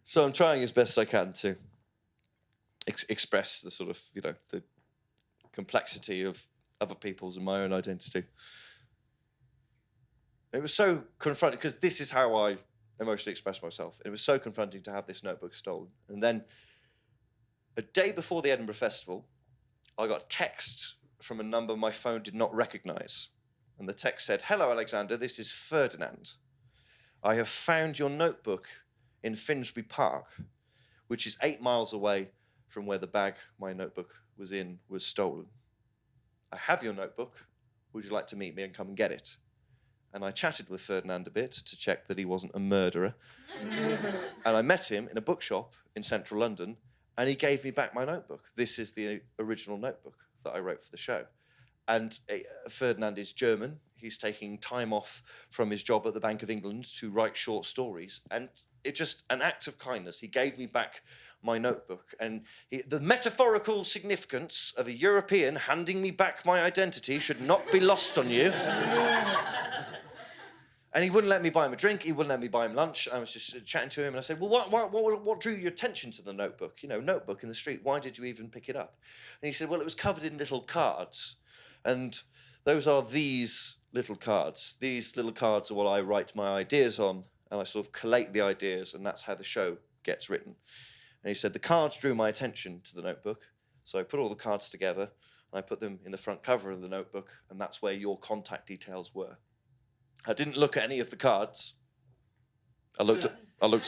So I'm trying as best I can to express the sort of, the complexity of other people's and my own identity. It was so confronting, because this is how I emotionally express myself. It was so confronting to have this notebook stolen. And then a day before the Edinburgh Festival, I got a text from a number my phone did not recognise. And the text said, "Hello, Alexander, this is Ferdinand. I have found your notebook in Finsbury Park, which is 8 miles away from where the bag my notebook was in was stolen. I have your notebook. Would you like to meet me and come and get it?" And I chatted with Ferdinand a bit to check that he wasn't a murderer. And I met him in a bookshop in central London, and he gave me back my notebook. This is the original notebook that I wrote for the show. And Ferdinand is German. He's taking time off from his job at the Bank of England to write short stories. And it's just an act of kindness. He gave me back my notebook. And the metaphorical significance of a European handing me back my identity should not be lost on you. And he wouldn't let me buy him a drink. He wouldn't let me buy him lunch. I was just chatting to him, and I said, well, what drew your attention to the notebook? Notebook in the street. Why did you even pick it up? And he said, well, it was covered in little cards. And those are these little cards. These little cards are what I write my ideas on, and I sort of collate the ideas, and that's how the show gets written. And he said, the cards drew my attention to the notebook. So I put all the cards together, and I put them in the front cover of the notebook, and that's where your contact details were. I didn't look at any of the cards. I looked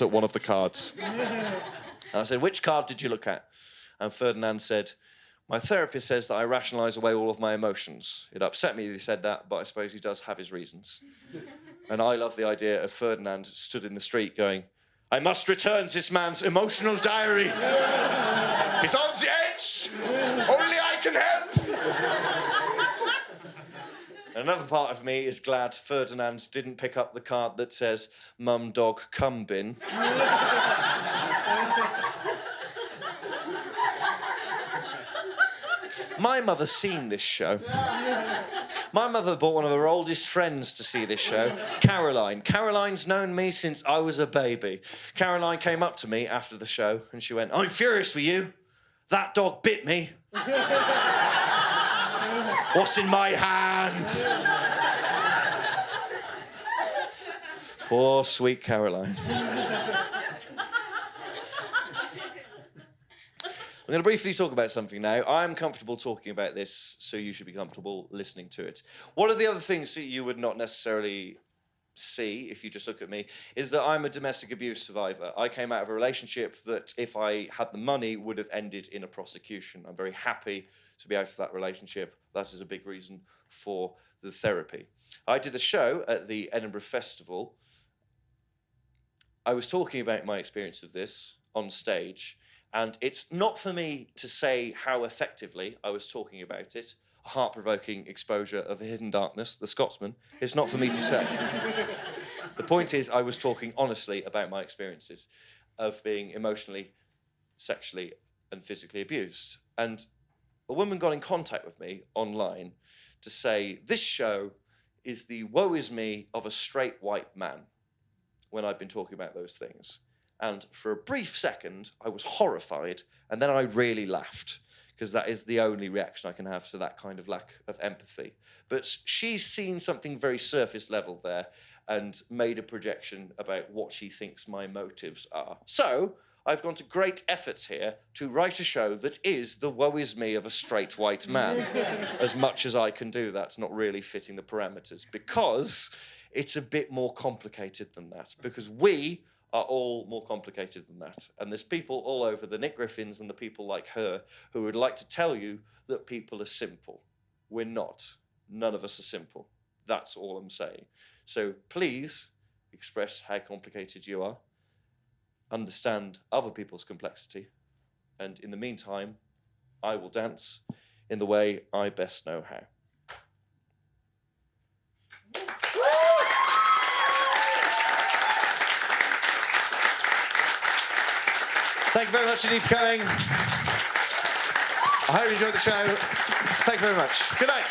at one of the cards. And I said, which card did you look at? And Ferdinand said, my therapist says that I rationalise away all of my emotions. It upset me that he said that, but I suppose he does have his reasons. And I love the idea of Ferdinand stood in the street going, I must return this man's emotional diary. He's on the edge. Only I can help. Another part of me is glad Ferdinand didn't pick up the card that says, Mum, Dog, Cum Bin. My mother's seen this show. My mother brought one of her oldest friends to see this show, Caroline. Caroline's known me since I was a baby. Caroline came up to me after the show and she went, I'm furious with you. That dog bit me. What's in my hand? Poor, sweet Caroline. I'm going to briefly talk about something now. I'm comfortable talking about this, so you should be comfortable listening to it. One of the other things that you would not necessarily see, if you just look at me, is that I'm a domestic abuse survivor. I came out of a relationship that, if I had the money, would have ended in a prosecution. I'm very happy to be out of that relationship. That is a big reason for the therapy. I did a show at the Edinburgh Festival. I was talking about my experience of this on stage, and it's not for me to say how effectively I was talking about it, a heart-provoking exposure of a hidden darkness, the Scotsman. It's not for me to say. The point is, I was talking honestly about my experiences of being emotionally, sexually, and physically abused. And a woman got in contact with me online to say, this show is the woe is me of a straight white man, when I'd been talking about those things. And for a brief second, I was horrified, and then I really laughed, because that is the only reaction I can have to that kind of lack of empathy. But she's seen something very surface level there and made a projection about what she thinks my motives are. So I've gone to great efforts here to write a show that is the woe is me of a straight white man, as much as I can do. That's not really fitting the parameters, because it's a bit more complicated than that, because we are all more complicated than that. And there's people all over, the Nick Griffins and the people like her, who would like to tell you that people are simple. We're not. None of us are simple. That's all I'm saying. So please express how complicated you are, understand other people's complexity, and in the meantime, I will dance in the way I best know how. Thank you very much indeed for coming. I hope you enjoyed the show. Thank you very much. Good night.